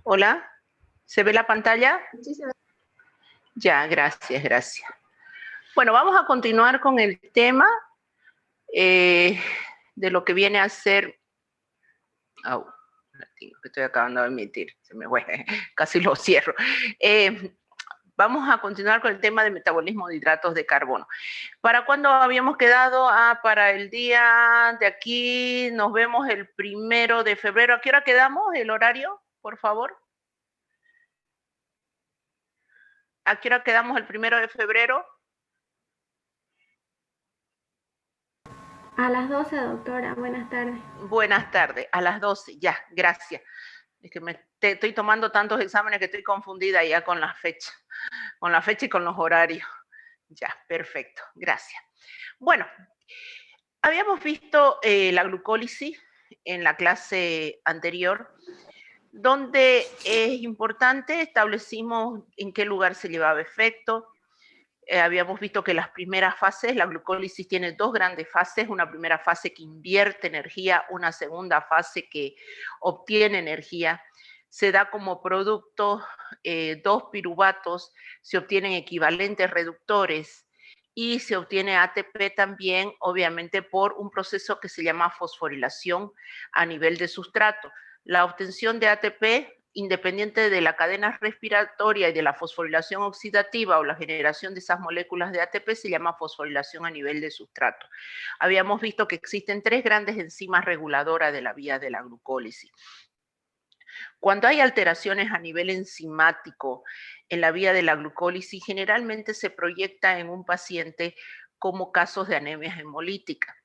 Hola, ¿se ve la pantalla? Sí, se ve. Ya, gracias. Bueno, vamos a continuar con el tema de lo que viene a ser... Oh, que estoy acabando de emitir, se me fue, casi lo cierro. Vamos a continuar con el tema del metabolismo de hidratos de carbono. ¿Para cuándo habíamos quedado? Para el día de aquí, nos vemos el 1 de febrero. ¿A qué hora quedamos? ¿El horario, por favor? ¿A qué hora quedamos el 1 de febrero? A las 12, doctora. Buenas tardes. Buenas tardes, a las 12, ya, gracias. Es que estoy tomando tantos exámenes que estoy confundida ya con la fecha y con los horarios. Ya, perfecto, gracias. Bueno, habíamos visto la glucólisis en la clase anterior, donde es importante, establecimos en qué lugar se llevaba efecto. Habíamos visto que las primeras fases, la glucólisis tiene dos grandes fases, una primera fase que invierte energía, una segunda fase que obtiene energía. Se da como producto dos piruvatos, se obtienen equivalentes reductores y se obtiene ATP también, obviamente, por un proceso que se llama fosforilación a nivel de sustrato. La obtención de ATP, independiente de la cadena respiratoria y de la fosforilación oxidativa o la generación de esas moléculas de ATP, se llama fosforilación a nivel de sustrato. Habíamos visto que existen tres grandes enzimas reguladoras de la vía de la glucólisis. Cuando hay alteraciones a nivel enzimático en la vía de la glucólisis, generalmente se proyecta en un paciente como casos de anemia hemolítica.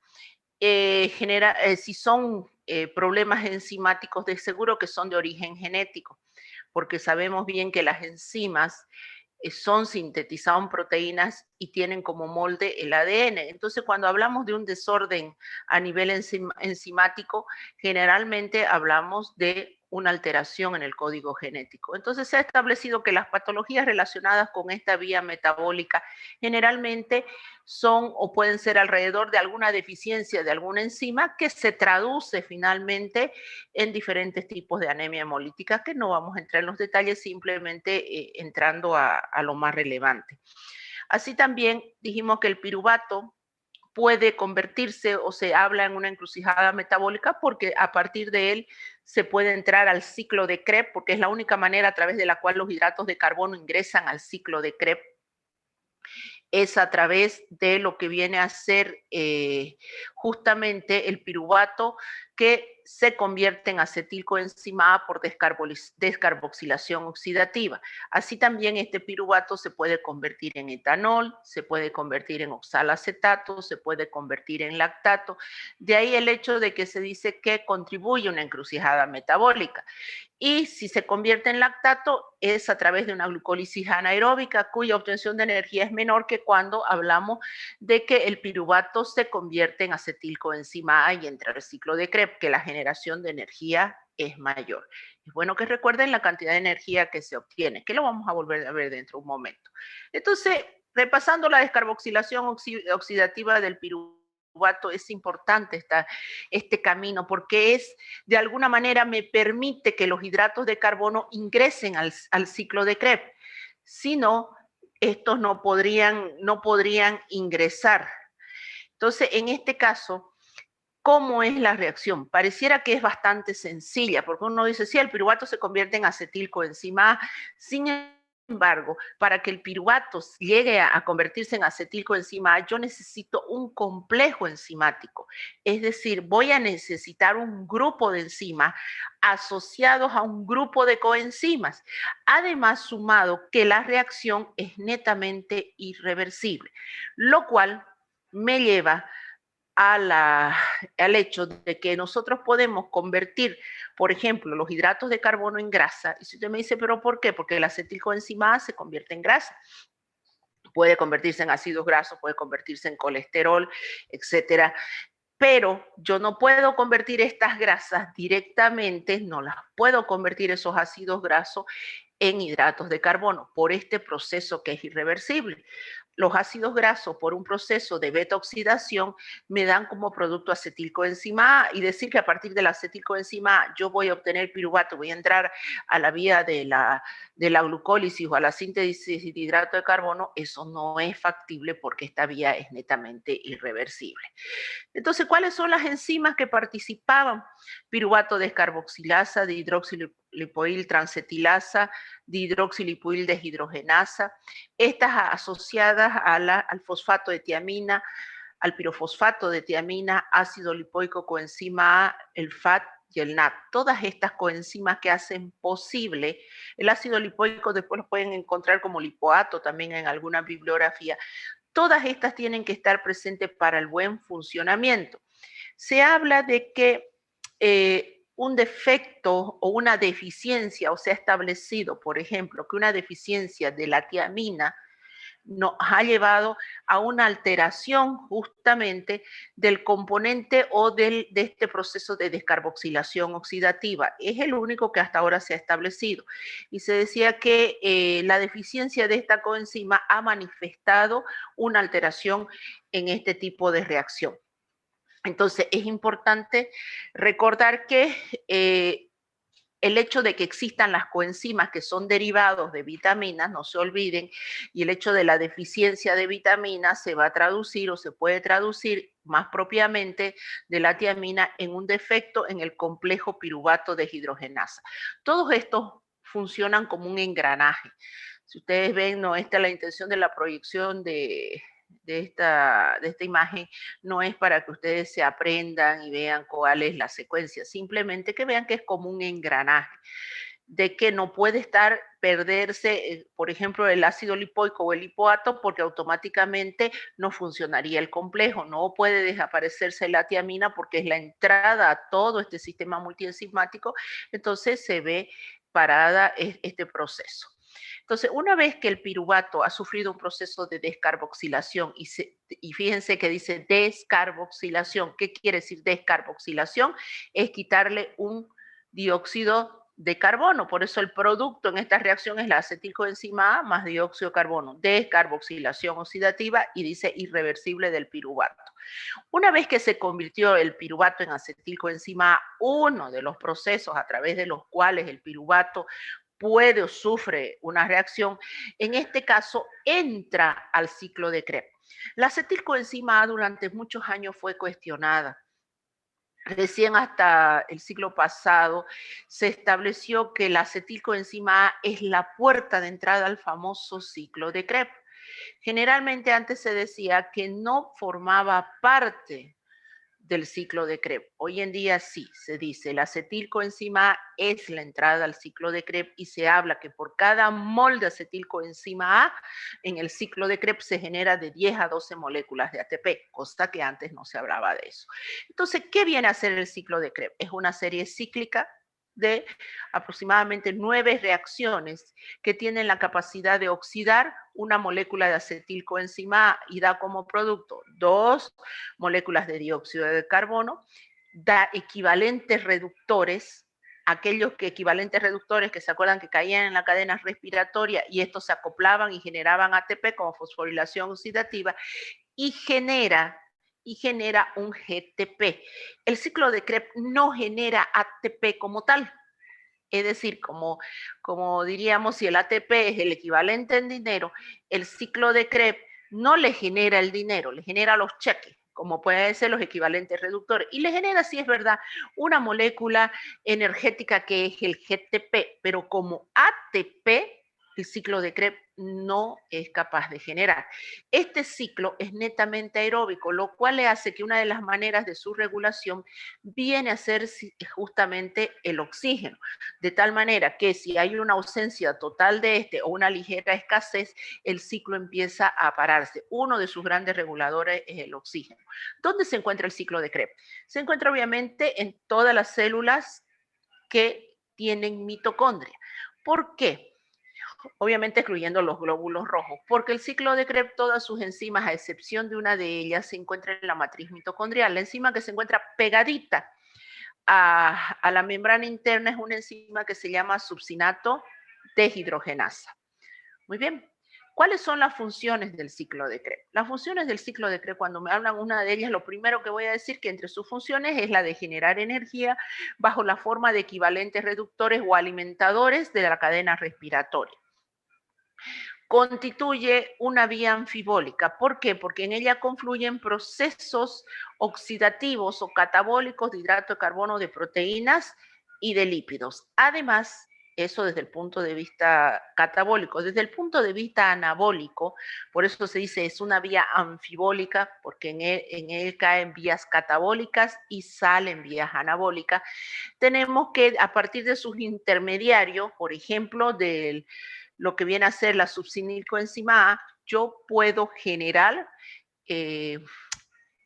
Si son problemas enzimáticos, de seguro que son de origen genético, porque sabemos bien que las enzimas son sintetizadas en proteínas y tienen como molde el ADN. Entonces, cuando hablamos de un desorden a nivel enzimático, generalmente hablamos de una alteración en el código genético. Entonces, se ha establecido que las patologías relacionadas con esta vía metabólica generalmente son o pueden ser alrededor de alguna deficiencia de alguna enzima que se traduce finalmente en diferentes tipos de anemia hemolítica, que no vamos a entrar en los detalles, simplemente entrando a lo más relevante. Así también dijimos que el piruvato puede convertirse o se habla en una encrucijada metabólica porque a partir de él se puede entrar al ciclo de Krebs, porque es la única manera a través de la cual los hidratos de carbono ingresan al ciclo de Krebs. Es a través de lo que viene a ser justamente el piruvato, que se convierte en acetilcoenzima A por descarboxilación oxidativa. Así también este piruvato se puede convertir en etanol, se puede convertir en oxalacetato, se puede convertir en lactato. De ahí el hecho de que se dice que contribuye a una encrucijada metabólica. Y si se convierte en lactato es a través de una glucólisis anaeróbica cuya obtención de energía es menor que cuando hablamos de que el piruvato se convierte en acetilcoenzima A y entra al ciclo de Krebs, que la generación de energía es mayor. Es bueno que recuerden la cantidad de energía que se obtiene, que lo vamos a volver a ver dentro de un momento. Entonces, repasando la descarboxilación oxidativa del piruvato, es importante este camino porque es, de alguna manera, me permite que los hidratos de carbono ingresen al ciclo de Krebs. Si no, estos no podrían ingresar. Entonces, en este caso, ¿cómo es la reacción? Pareciera que es bastante sencilla, porque uno dice, sí, el piruvato se convierte en acetilcoenzima A. Sin embargo, para que el piruvato llegue a convertirse en acetilcoenzima A, yo necesito un complejo enzimático. Es decir, voy a necesitar un grupo de enzimas asociados a un grupo de coenzimas. Además, sumado que la reacción es netamente irreversible, lo cual me lleva al hecho de que nosotros podemos convertir, por ejemplo, los hidratos de carbono en grasa. Y si usted me dice, ¿pero por qué? Porque el acetilcoenzima A se convierte en grasa. Puede convertirse en ácidos grasos, puede convertirse en colesterol, etcétera. Pero yo no puedo convertir estas grasas directamente, no las puedo convertir esos ácidos grasos en hidratos de carbono por este proceso que es irreversible. los ácidos grasos por un proceso de beta-oxidación me dan como producto acetilcoenzima A, y decir que a partir de la acetilcoenzima A yo voy a obtener piruvato, voy a entrar a la vía de la glucólisis o a la síntesis de hidrato de carbono, eso no es factible porque esta vía es netamente irreversible. Entonces, ¿cuáles son las enzimas que participaban? Piruvato descarboxilasa, dihidroxilipoil transetilasa, dihidroxilipoil deshidrogenasa, estas asociadas al fosfato de tiamina, al pirofosfato de tiamina, ácido lipoico coenzima A, el FAT y el NAT. Todas estas coenzimas que hacen posible, el ácido lipoico después lo pueden encontrar como lipoato también en alguna bibliografía. Todas estas tienen que estar presentes para el buen funcionamiento. Se habla de que un defecto o una deficiencia, o se ha establecido, por ejemplo, que una deficiencia de la tiamina nos ha llevado a una alteración justamente del componente o de este proceso de descarboxilación oxidativa. Es el único que hasta ahora se ha establecido. Y se decía que la deficiencia de esta coenzima ha manifestado una alteración en este tipo de reacción. Entonces, es importante recordar que el hecho de que existan las coenzimas que son derivados de vitaminas, no se olviden, y el hecho de la deficiencia de vitaminas se va a traducir o se puede traducir más propiamente de la tiamina en un defecto en el complejo piruvato deshidrogenasa. Todos estos funcionan como un engranaje. Si ustedes ven, no, esta es la intención de la proyección de esta imagen, no es para que ustedes se aprendan y vean cuál es la secuencia, simplemente que vean que es como un engranaje, de que no puede perderse, por ejemplo, el ácido lipoico o el lipoato, porque automáticamente no funcionaría el complejo. No puede desaparecerse la tiamina porque es la entrada a todo este sistema multienzimático, entonces se ve parada este proceso. Entonces, una vez que el piruvato ha sufrido un proceso de descarboxilación, y fíjense que dice descarboxilación, ¿qué quiere decir descarboxilación? Es quitarle un dióxido de carbono, por eso el producto en esta reacción es la acetilcoenzima A más dióxido de carbono, descarboxilación oxidativa, y dice irreversible del piruvato. Una vez que se convirtió el piruvato en acetilcoenzima A, uno de los procesos a través de los cuales el piruvato puede o sufre una reacción, en este caso entra al ciclo de Krebs. La acetilcoenzima A durante muchos años fue cuestionada. Recién hasta el siglo pasado se estableció que la acetilcoenzima A es la puerta de entrada al famoso ciclo de Krebs. Generalmente antes se decía que no formaba parte del ciclo de Krebs. Hoy en día sí, se dice, la acetilcoenzima A es la entrada al ciclo de Krebs, y se habla que por cada mol de acetilcoenzima A en el ciclo de Krebs se genera de 10 a 12 moléculas de ATP, cosa que antes no se hablaba de eso. Entonces, ¿qué viene a ser el ciclo de Krebs? Es una serie cíclica de aproximadamente 9 reacciones que tienen la capacidad de oxidar una molécula de acetilcoenzima A y da como producto 2 moléculas de dióxido de carbono, da equivalentes reductores, aquellos equivalentes reductores que se acuerdan que caían en la cadena respiratoria y estos se acoplaban y generaban ATP como fosforilación oxidativa, y genera un GTP. El ciclo de Krebs no genera ATP como tal. Es decir, como diríamos, si el ATP es el equivalente en dinero, el ciclo de Krebs no le genera el dinero, le genera los cheques, como pueden ser los equivalentes reductores. Y le genera, sí es verdad, una molécula energética que es el GTP, pero como ATP, el ciclo de Krebs no es capaz de generar. Este ciclo es netamente aeróbico, lo cual le hace que una de las maneras de su regulación viene a ser justamente el oxígeno, de tal manera que si hay una ausencia total de este o una ligera escasez, el ciclo empieza a pararse. Uno de sus grandes reguladores es el oxígeno. ¿Dónde se encuentra el ciclo de Krebs? Se encuentra obviamente en todas las células que tienen mitocondria. ¿Por qué? Obviamente excluyendo los glóbulos rojos, porque el ciclo de Krebs, todas sus enzimas, a excepción de una de ellas, se encuentra en la matriz mitocondrial. La enzima que se encuentra pegadita a la membrana interna es una enzima que se llama succinato deshidrogenasa. Muy bien. ¿Cuáles son las funciones del ciclo de Krebs? Las funciones del ciclo de Krebs, cuando me hablan una de ellas, lo primero que voy a decir que entre sus funciones es la de generar energía bajo la forma de equivalentes reductores o alimentadores de la cadena respiratoria. Constituye una vía anfibólica. ¿Por qué? Porque en ella confluyen procesos oxidativos o catabólicos de hidrato de carbono, de proteínas y de lípidos. Además, eso desde el punto de vista catabólico. Desde el punto de vista anabólico, por eso se dice es una vía anfibólica, porque en él caen vías catabólicas y salen vías anabólicas. Tenemos que, a partir de sus intermediarios, por ejemplo, del lo que viene a ser la succinilcoenzima A, yo puedo generar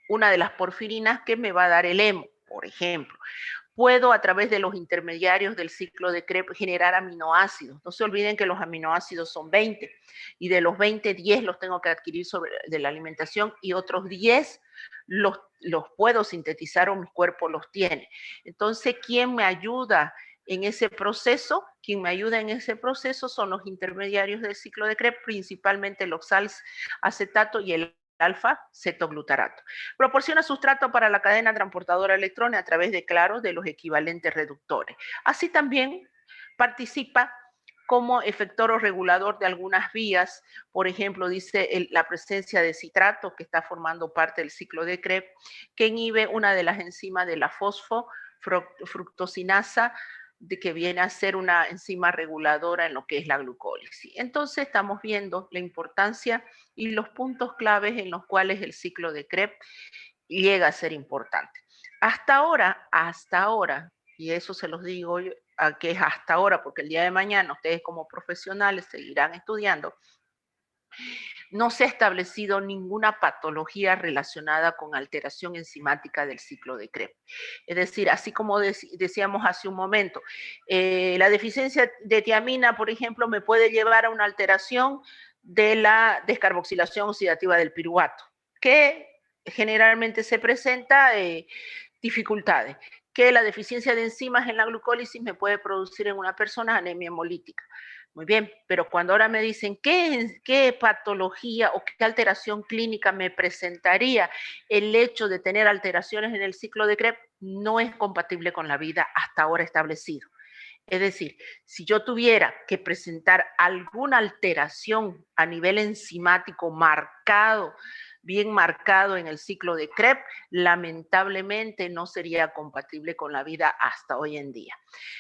una de las porfirinas que me va a dar el hemo, por ejemplo. Puedo, a través de los intermediarios del ciclo de Krebs, generar aminoácidos. No se olviden que los aminoácidos son 20, y de los 20, 10 los tengo que adquirir de la alimentación, y otros 10 los puedo sintetizar o mi cuerpo los tiene. Entonces, ¿quién me ayuda en ese proceso? Quien me ayuda en ese proceso son los intermediarios del ciclo de Krebs, principalmente el oxalacetato y el alfa-cetoglutarato. Proporciona sustrato para la cadena transportadora de electrones a través de, claro, de los equivalentes reductores. Así también participa como efector o regulador de algunas vías. Por ejemplo, dice la presencia de citrato, que está formando parte del ciclo de Krebs, que inhibe una de las enzimas de la fosfofructosinasa, de que viene a ser una enzima reguladora en lo que es la glucólisis. Entonces estamos viendo la importancia y los puntos claves en los cuales el ciclo de Krebs llega a ser importante. Hasta ahora, y eso se los digo a que es hasta ahora, porque el día de mañana ustedes como profesionales seguirán estudiando, no se ha establecido ninguna patología relacionada con alteración enzimática del ciclo de Krebs. Es decir, así como decíamos hace un momento, la deficiencia de tiamina, por ejemplo, me puede llevar a una alteración de la descarboxilación oxidativa del piruvato, que generalmente se presenta dificultades, que la deficiencia de enzimas en la glucólisis me puede producir en una persona anemia hemolítica. Muy bien, pero cuando ahora me dicen qué patología o qué alteración clínica me presentaría el hecho de tener alteraciones en el ciclo de Krebs, no es compatible con la vida hasta ahora establecido. Es decir, si yo tuviera que presentar alguna alteración a nivel enzimático marcado, bien marcado en el ciclo de Krebs, lamentablemente no sería compatible con la vida hasta hoy en día.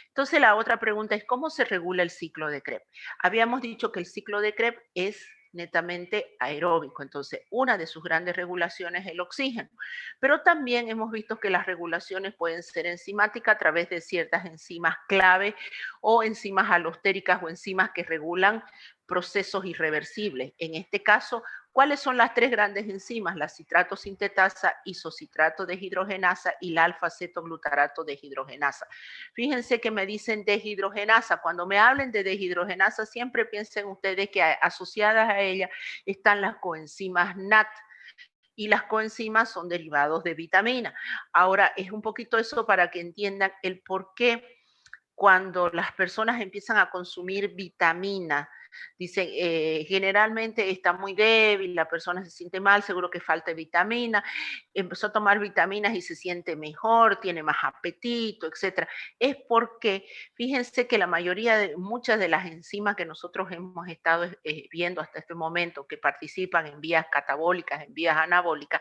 Entonces, la otra pregunta es, ¿cómo se regula el ciclo de Krebs? Habíamos dicho que el ciclo de Krebs es netamente aeróbico, entonces una de sus grandes regulaciones es el oxígeno, pero también hemos visto que las regulaciones pueden ser enzimáticas a través de ciertas enzimas clave o enzimas alostéricas o enzimas que regulan procesos irreversibles. En este caso, ¿cuáles son las tres grandes enzimas? La citrato sintetasa, isocitrato deshidrogenasa y la alfa-cetoglutarato deshidrogenasa. Fíjense que me dicen deshidrogenasa. Cuando me hablen de deshidrogenasa, siempre piensen ustedes que asociadas a ella están las coenzimas NAT, y las coenzimas son derivados de vitamina. Ahora, es un poquito eso para que entiendan el por qué cuando las personas empiezan a consumir vitamina, dicen, generalmente está muy débil, la persona se siente mal, seguro que falta vitamina, empezó a tomar vitaminas y se siente mejor, tiene más apetito, etcétera. Es porque, fíjense que la mayoría de, muchas de las enzimas que nosotros hemos estado viendo hasta este momento, que participan en vías catabólicas, en vías anabólicas,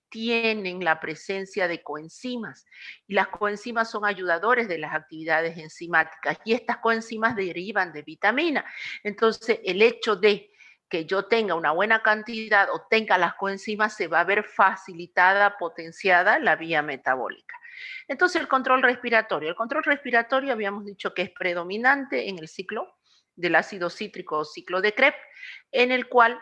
tienen la presencia de coenzimas, y las coenzimas son ayudadores de las actividades enzimáticas, y estas coenzimas derivan de vitamina. Entonces, el hecho de que yo tenga una buena cantidad o tenga las coenzimas, se va a ver facilitada, potenciada la vía metabólica. Entonces, el control respiratorio. El control respiratorio habíamos dicho que es predominante en el ciclo del ácido cítrico o ciclo de Krebs, en el cual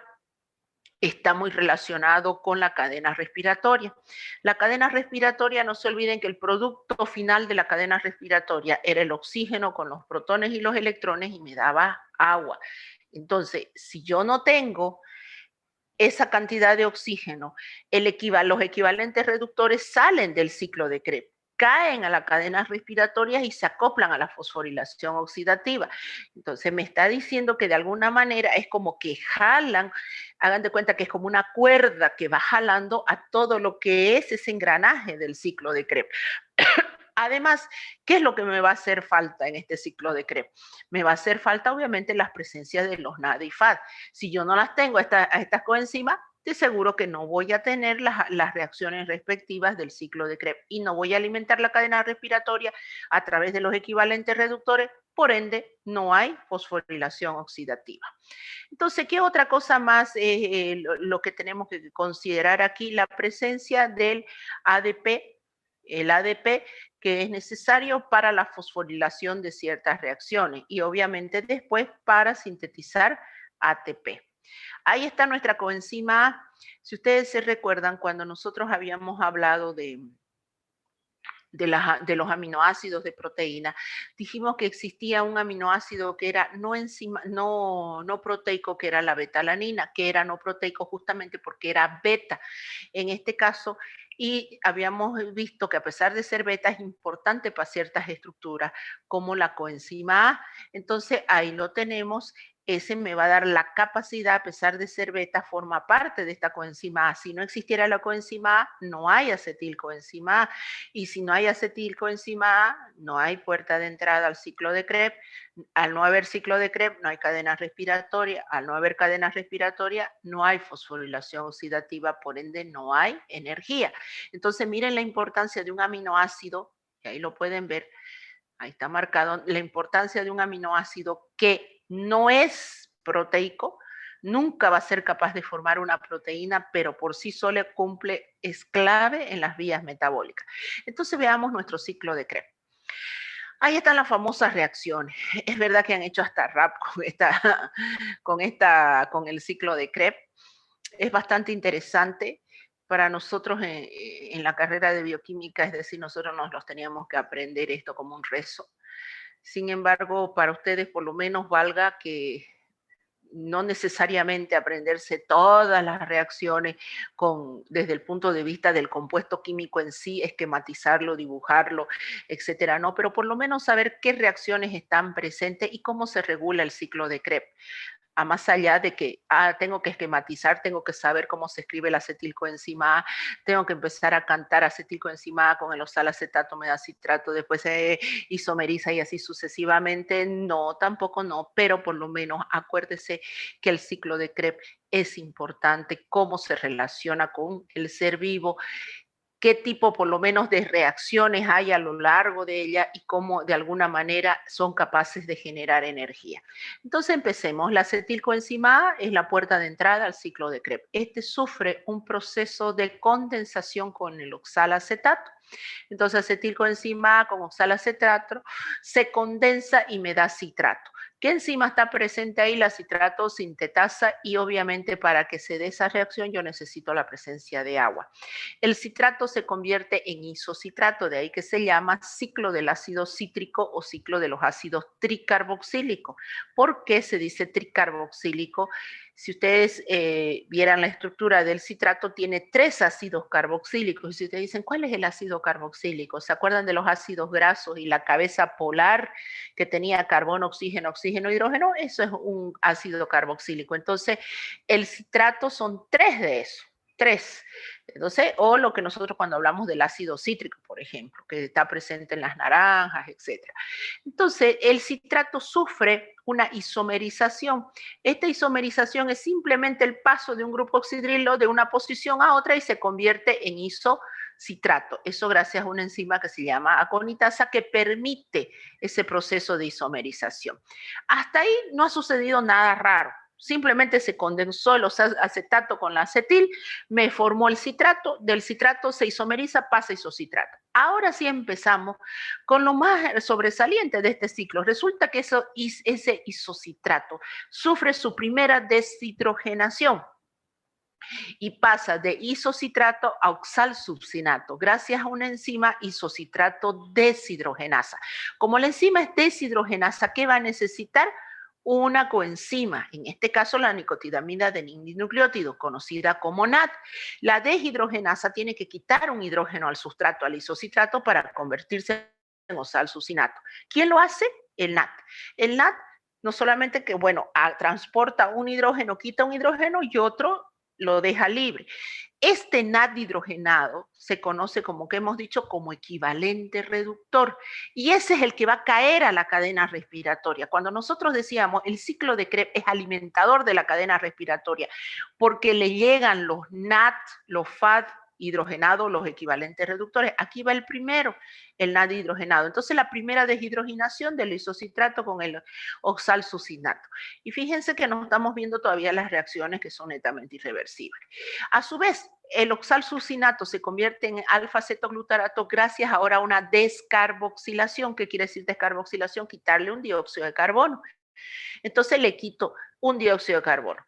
está muy relacionado con la cadena respiratoria. La cadena respiratoria, no se olviden que el producto final de la cadena respiratoria era el oxígeno con los protones y los electrones, y me daba agua. Entonces, si yo no tengo esa cantidad de oxígeno, los equivalentes reductores salen del ciclo de Krebs. caen a las cadenas respiratorias y se acoplan a la fosforilación oxidativa. Entonces me está diciendo que de alguna manera es como que jalan, hagan de cuenta que es como una cuerda que va jalando a todo lo que es ese engranaje del ciclo de Krebs. Además, ¿qué es lo que me va a hacer falta en este ciclo de Krebs? Me va a hacer falta, obviamente, las presencias de los NAD y FAD. Si yo no las tengo a estas coenzimas, de seguro que no voy a tener las reacciones respectivas del ciclo de Krebs y no voy a alimentar la cadena respiratoria a través de los equivalentes reductores, por ende, no hay fosforilación oxidativa. Entonces, ¿qué otra cosa más lo que tenemos que considerar aquí? La presencia del ADP, el ADP que es necesario para la fosforilación de ciertas reacciones y obviamente después para sintetizar ATP. Ahí está nuestra coenzima A. Si ustedes se recuerdan, cuando nosotros habíamos hablado de los aminoácidos de proteína, dijimos que existía un aminoácido que era no proteico, que era la betalanina, que era no proteico justamente porque era beta. En este caso, y habíamos visto que a pesar de ser beta es importante para ciertas estructuras como la coenzima A. Entonces ahí lo tenemos. Ese me va a dar la capacidad, a pesar de ser beta, forma parte de esta coenzima A. Si no existiera la coenzima A, no hay acetilcoenzima A. Y si no hay acetilcoenzima A, no hay puerta de entrada al ciclo de Krebs. Al no haber ciclo de Krebs, no hay cadena respiratoria. Al no haber cadena respiratoria, no hay fosforilación oxidativa, por ende no hay energía. Entonces miren la importancia de un aminoácido, y ahí lo pueden ver, ahí está marcado, la importancia de un aminoácido que no es proteico, nunca va a ser capaz de formar una proteína, pero por sí sola cumple, es clave en las vías metabólicas. Entonces veamos nuestro ciclo de Krebs. Ahí están las famosas reacciones. Es verdad que han hecho hasta rap con el ciclo de Krebs. Es bastante interesante para nosotros en la carrera de bioquímica, es decir, nosotros nos los teníamos que aprender esto como un rezo. Sin embargo, para ustedes por lo menos valga que no necesariamente aprenderse todas las reacciones desde el punto de vista del compuesto químico en sí, esquematizarlo, dibujarlo, etcétera, no, pero por lo menos saber qué reacciones están presentes y cómo se regula el ciclo de Krebs. A más allá de que tengo que esquematizar, tengo que saber cómo se escribe la acetilcoenzima A, tengo que empezar a cantar acetilcoenzima A con el oxalacetato, me da citrato, después se isomeriza y así sucesivamente. No, tampoco no, pero por lo menos acuérdese que el ciclo de Krebs es importante, cómo se relaciona con el ser vivo, qué tipo por lo menos de reacciones hay a lo largo de ella y cómo de alguna manera son capaces de generar energía. Entonces empecemos. La acetilcoenzima A es la puerta de entrada al ciclo de Krebs. Este sufre un proceso de condensación con el oxalacetato. Entonces acetilcoenzima A con oxalacetato se condensa y me da citrato. ¿Qué enzima está presente ahí? La citrato sintetasa, y obviamente para que se dé esa reacción yo necesito la presencia de agua. El citrato se convierte en isocitrato, de ahí que se llama ciclo del ácido cítrico o ciclo de los ácidos tricarboxílicos. ¿Por qué se dice tricarboxílico? Si ustedes vieran la estructura del citrato, tiene 3 ácidos carboxílicos. Y si ustedes dicen, ¿cuál es el ácido carboxílico? ¿Se acuerdan de los ácidos grasos y la cabeza polar que tenía carbono, oxígeno, oxígeno, hidrógeno? Eso es un ácido carboxílico. Entonces, el citrato son 3 de esos. 3. Entonces, o lo que nosotros cuando hablamos del ácido cítrico, por ejemplo, que está presente en las naranjas, etc. Entonces, el citrato sufre una isomerización. Esta isomerización es simplemente el paso de un grupo oxidrilo de una posición a otra y se convierte en isocitrato. Eso gracias a una enzima que se llama aconitasa que permite ese proceso de isomerización. Hasta ahí no ha sucedido nada raro. Simplemente se condensó el acetato con la acetil, me formó el citrato, del citrato se isomeriza, pasa a isocitrato. Ahora sí empezamos con lo más sobresaliente de este ciclo. Resulta que ese isocitrato sufre su primera deshidrogenación y pasa de isocitrato a oxalsuccinato gracias a una enzima isocitrato deshidrogenasa. Como la enzima es deshidrogenasa, ¿qué va a necesitar? una coenzima, en este caso la nicotinamida adenina-dinucleótido, conocida como NAD. La deshidrogenasa tiene que quitar un hidrógeno al sustrato, al isocitrato, para convertirse en oxalsucinato. ¿Quién lo hace? El NAD. El NAD no solamente que, bueno, transporta un hidrógeno, quita un hidrógeno y otro lo deja libre. Este NAD hidrogenado se conoce, como que hemos dicho, como equivalente reductor, y ese es el que va a caer a la cadena respiratoria. Cuando nosotros decíamos el ciclo de Krebs es alimentador de la cadena respiratoria, porque le llegan los NAD, los FAD hidrogenados, los equivalentes reductores. Aquí va el primero, el NAD hidrogenado. Entonces, la primera deshidrogenación del isocitrato con el oxalsucinato. Y fíjense que no estamos viendo todavía las reacciones que son netamente irreversibles. A su vez, el oxalsucinato se convierte en alfa-cetoglutarato gracias ahora a una descarboxilación. ¿Qué quiere decir descarboxilación? Quitarle un dióxido de carbono. Entonces le quito un dióxido de carbono.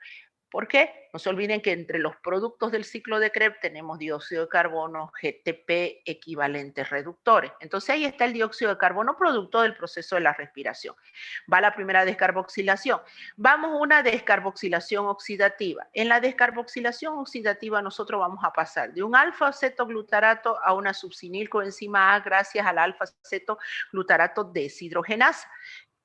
¿Por qué? No se olviden que entre los productos del ciclo de Krebs tenemos dióxido de carbono, GTP, equivalentes reductores. Entonces ahí está el dióxido de carbono producto del proceso de la respiración. Va la primera descarboxilación. Vamos a una descarboxilación oxidativa. En la descarboxilación oxidativa nosotros vamos a pasar de un alfa-cetoglutarato a una succinilcoenzima A gracias al alfa-cetoglutarato deshidrogenasa.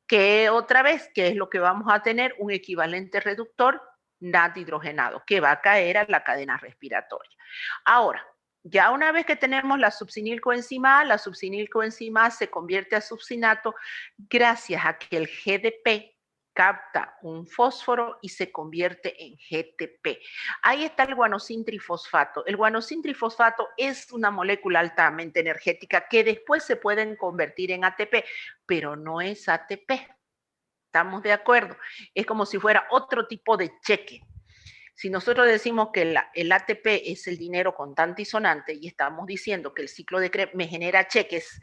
Que otra vez, ¿qué es lo que vamos a tener? Un equivalente reductor NAD hidrogenado, que va a caer a la cadena respiratoria. Ahora, ya una vez que tenemos la succinilcoenzima A, la succinilcoenzima A se convierte a succinato gracias a que el GDP capta un fósforo y se convierte en GTP. Ahí está el guanosin-trifosfato. El guanosin-trifosfato es una molécula altamente energética que después se pueden convertir en ATP, pero no es ATP. ¿Estamos de acuerdo? Es como si fuera otro tipo de cheque. Si nosotros decimos que el ATP es el dinero contante y sonante y estamos diciendo que el ciclo de Krebs me genera cheques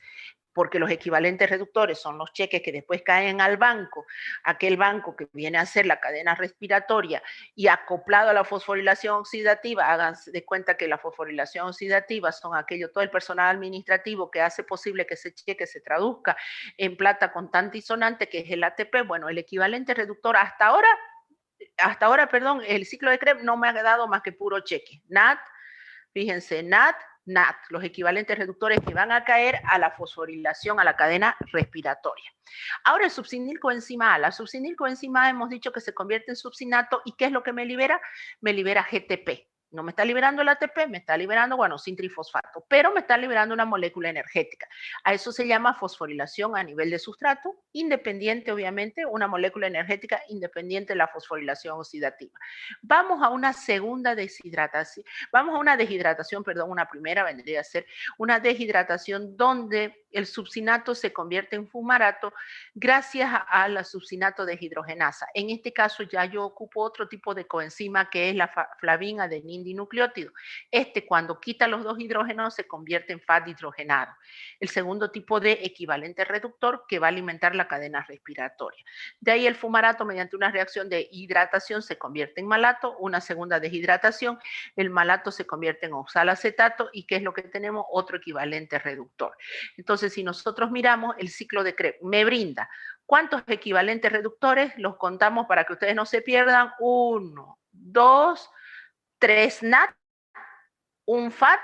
porque los equivalentes reductores son los cheques que después caen al banco, aquel banco que viene a ser la cadena respiratoria y acoplado a la fosforilación oxidativa, háganse de cuenta que la fosforilación oxidativa son aquello, todo el personal administrativo que hace posible que ese cheque se traduzca en plata contante y sonante, que es el ATP. Bueno, el equivalente reductor hasta ahora, el ciclo de Krebs no me ha dado más que puro cheque. NAD, fíjense, NAD, los equivalentes reductores que van a caer a la fosforilación, a la cadena respiratoria. Ahora el succinilcoenzima A. La succinilcoenzima A hemos dicho que se convierte en succinato, ¿y qué es lo que me libera? Me libera GTP. No me está liberando el ATP, me está liberando guanosin-trifosfato, pero me está liberando una molécula energética. A eso se llama fosforilación a nivel de sustrato, independiente, obviamente, una molécula energética independiente de la fosforilación oxidativa. Vamos a una segunda deshidratación, una primera vendría a ser una deshidratación donde el succinato se convierte en fumarato gracias a la succinato deshidrogenasa. En este caso ya yo ocupo otro tipo de coenzima que es la flavin adenin dinucleótido. Cuando quita los dos hidrógenos se convierte en FAD hidrogenado. El segundo tipo de equivalente reductor que va a alimentar la cadena respiratoria. De ahí el fumarato, mediante una reacción de hidratación, se convierte en malato, una segunda deshidratación, el malato se convierte en oxalacetato y ¿qué es lo que tenemos? Otro equivalente reductor. Entonces, si nosotros miramos el ciclo de Krebs, me brinda ¿cuántos equivalentes reductores? Los contamos para que ustedes no se pierdan. 1, 2, 3 NAD, un FAD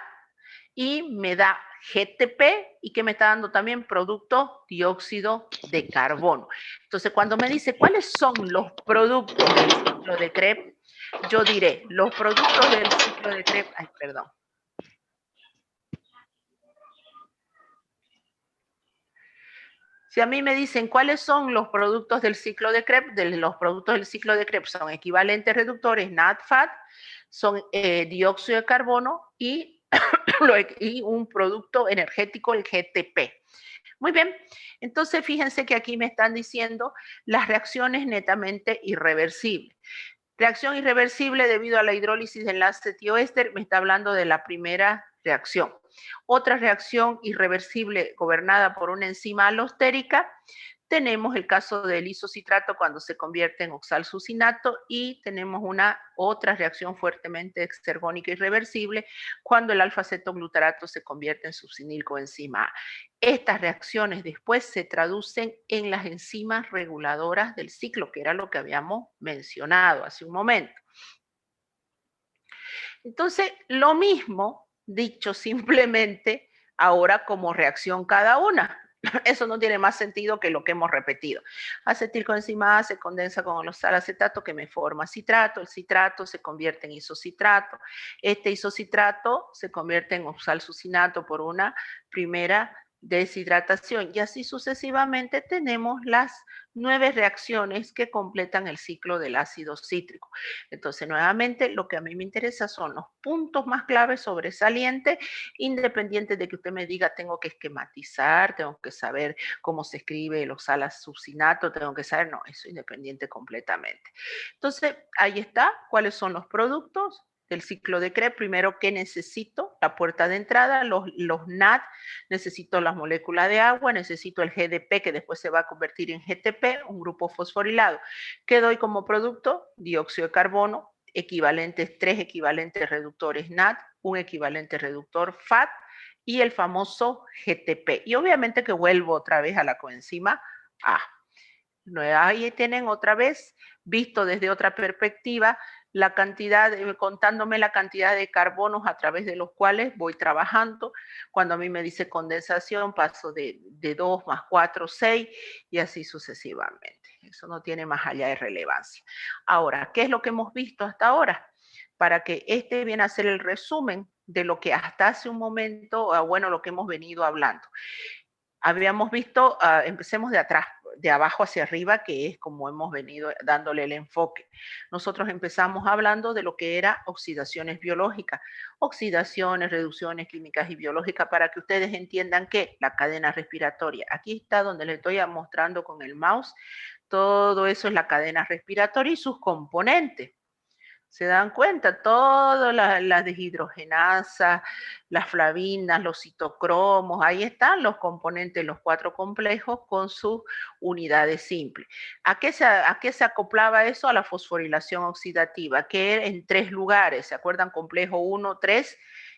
y me da GTP y que me está dando también producto dióxido de carbono. Entonces, cuando me dice cuáles son los productos del ciclo de Krebs, yo diré los productos del ciclo de Krebs, Si a mí me dicen cuáles son los productos del ciclo de Krebs, los productos del ciclo de Krebs son equivalentes reductores NAD-FAD, son dióxido de carbono y un producto energético, el GTP. Muy bien, entonces fíjense que aquí me están diciendo las reacciones netamente irreversibles. Reacción irreversible debido a la hidrólisis del enlace tioéster, me está hablando de la primera reacción. Otra reacción irreversible gobernada por una enzima alostérica tenemos el caso del isocitrato cuando se convierte en oxalsucinato y tenemos una otra reacción fuertemente exergónica irreversible cuando el alfa-cetoglutarato se convierte en succinilcoenzima A. Estas reacciones después se traducen en las enzimas reguladoras del ciclo, que era lo que habíamos mencionado hace un momento. Entonces, lo mismo, dicho simplemente, ahora como reacción cada una. Eso no tiene más sentido que lo que hemos repetido. Acetilcoenzima A se condensa con el oxalacetato que me forma citrato, el citrato se convierte en isocitrato, este isocitrato se convierte en oxalsucinato por una primera deshidratación y así sucesivamente tenemos las 9 reacciones que completan el ciclo del ácido cítrico. Entonces, nuevamente, lo que a mí me interesa son los puntos más claves sobresalientes, independiente de que usted me diga, tengo que esquematizar, tengo que saber cómo se escribe el oxalasucinato, tengo que saber, no, eso independiente completamente. Entonces, ahí está, cuáles son los productos del ciclo de Krebs. Primero, ¿qué necesito? La puerta de entrada, los NAD, necesito las moléculas de agua, necesito el GDP, que después se va a convertir en GTP, un grupo fosforilado. ¿Qué doy como producto? Dióxido de carbono, equivalentes, 3 equivalentes reductores NAD, un equivalente reductor FAT y el famoso GTP. Y obviamente que vuelvo otra vez a la coenzima A. Ahí tienen otra vez, visto desde otra perspectiva, la cantidad, contándome la cantidad de carbonos a través de los cuales voy trabajando. Cuando a mí me dice condensación, paso de 2 más 4, 6 y así sucesivamente. Eso no tiene más allá de relevancia. Ahora, ¿qué es lo que hemos visto hasta ahora? Para que este viene a ser el resumen de lo que hasta hace un momento, bueno, lo que hemos venido hablando. Habíamos visto, empecemos de atrás, de abajo hacia arriba, que es como hemos venido dándole el enfoque. Nosotros empezamos hablando de lo que era oxidaciones biológicas, oxidaciones, reducciones químicas y biológicas, para que ustedes entiendan que la cadena respiratoria, aquí está donde les estoy mostrando con el mouse, todo eso es la cadena respiratoria y sus componentes. ¿Se dan cuenta? Todas las deshidrogenasas, las flavinas, los citocromos, ahí están los componentes, los 4 complejos con sus unidades simples. ¿A qué se acoplaba eso? A la fosforilación oxidativa, que era en 3 lugares, ¿se acuerdan? Complejo 1, 3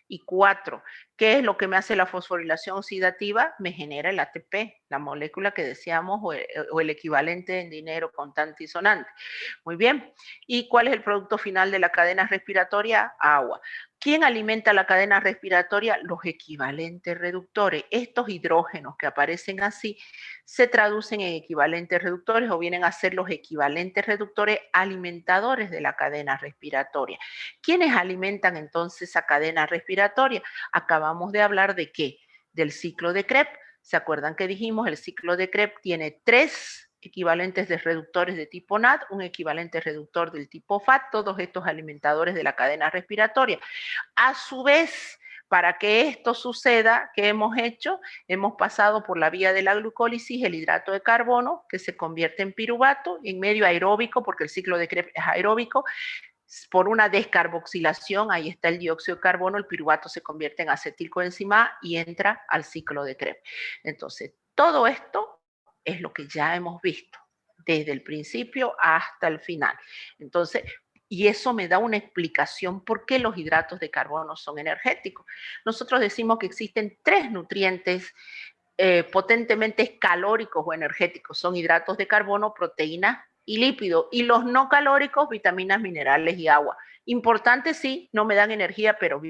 y 4. ¿Qué es lo que me hace la fosforilación oxidativa? Me genera el ATP, la molécula que decíamos, o el equivalente en dinero contante y sonante. Muy bien. ¿Y cuál es el producto final de la cadena respiratoria? Agua. ¿Quién alimenta la cadena respiratoria? Los equivalentes reductores. Estos hidrógenos que aparecen así se traducen en equivalentes reductores o vienen a ser los equivalentes reductores alimentadores de la cadena respiratoria. ¿Quiénes alimentan entonces esa cadena respiratoria? Acabamos de hablar de ¿qué? Del ciclo de Krebs. ¿Se acuerdan que dijimos? El ciclo de Krebs tiene 3 equivalentes de reductores de tipo NAD, un equivalente reductor del tipo FAT, todos estos alimentadores de la cadena respiratoria. A su vez, para que esto suceda, ¿qué hemos hecho? Hemos pasado por la vía de la glucólisis el hidrato de carbono, que se convierte en piruvato, en medio aeróbico, porque el ciclo de Krebs es aeróbico, por una descarboxilación, ahí está el dióxido de carbono, el piruvato se convierte en acetilcoenzima A y entra al ciclo de Krebs. Entonces, todo esto es lo que ya hemos visto, desde el principio hasta el final. Entonces, y eso me da una explicación por qué los hidratos de carbono son energéticos. Nosotros decimos que existen 3 nutrientes potentemente calóricos o energéticos. Son hidratos de carbono, proteínas y lípidos. Y los no calóricos, vitaminas, minerales y agua. Importante, sí, no me dan energía, pero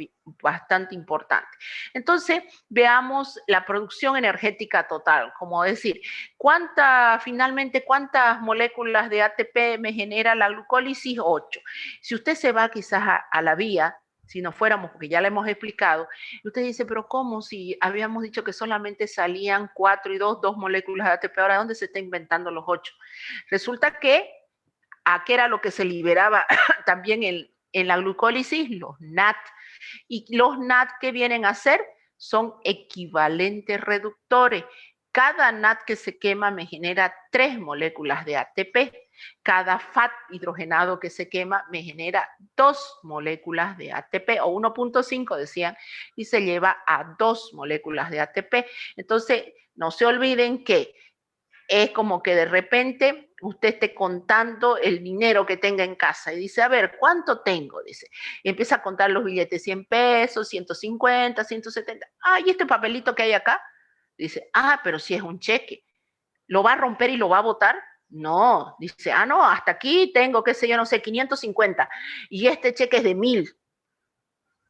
bastante importante. Entonces, veamos la producción energética total, como decir, finalmente, ¿cuántas moléculas de ATP me genera la glucólisis? 8. Si usted se va quizás a la vía, si no fuéramos, porque ya le hemos explicado, y usted dice, pero ¿cómo? Si habíamos dicho que solamente salían 4 y 2 moléculas de ATP, ¿ahora dónde se está inventando los 8? Resulta que, ¿a qué era lo que se liberaba también en la glucólisis? Los NAD. Y los NAD que vienen a ser son equivalentes reductores. Cada NAD que se quema me genera 3 moléculas de ATP. Cada FAT hidrogenado que se quema me genera 2 moléculas de ATP, o 1.5 decían, y se lleva a 2 moléculas de ATP. Entonces, no se olviden que es como que de repente usted esté contando el dinero que tenga en casa y dice, a ver, ¿cuánto tengo? Dice, y empieza a contar los billetes, 100 pesos, 150, 170. Ah, ¿y este papelito que hay acá? Dice, ah, pero si es un cheque, ¿lo va a romper y lo va a botar? No, dice, ah, no, hasta aquí tengo, qué sé yo, no sé, 550, y este cheque es de 1000.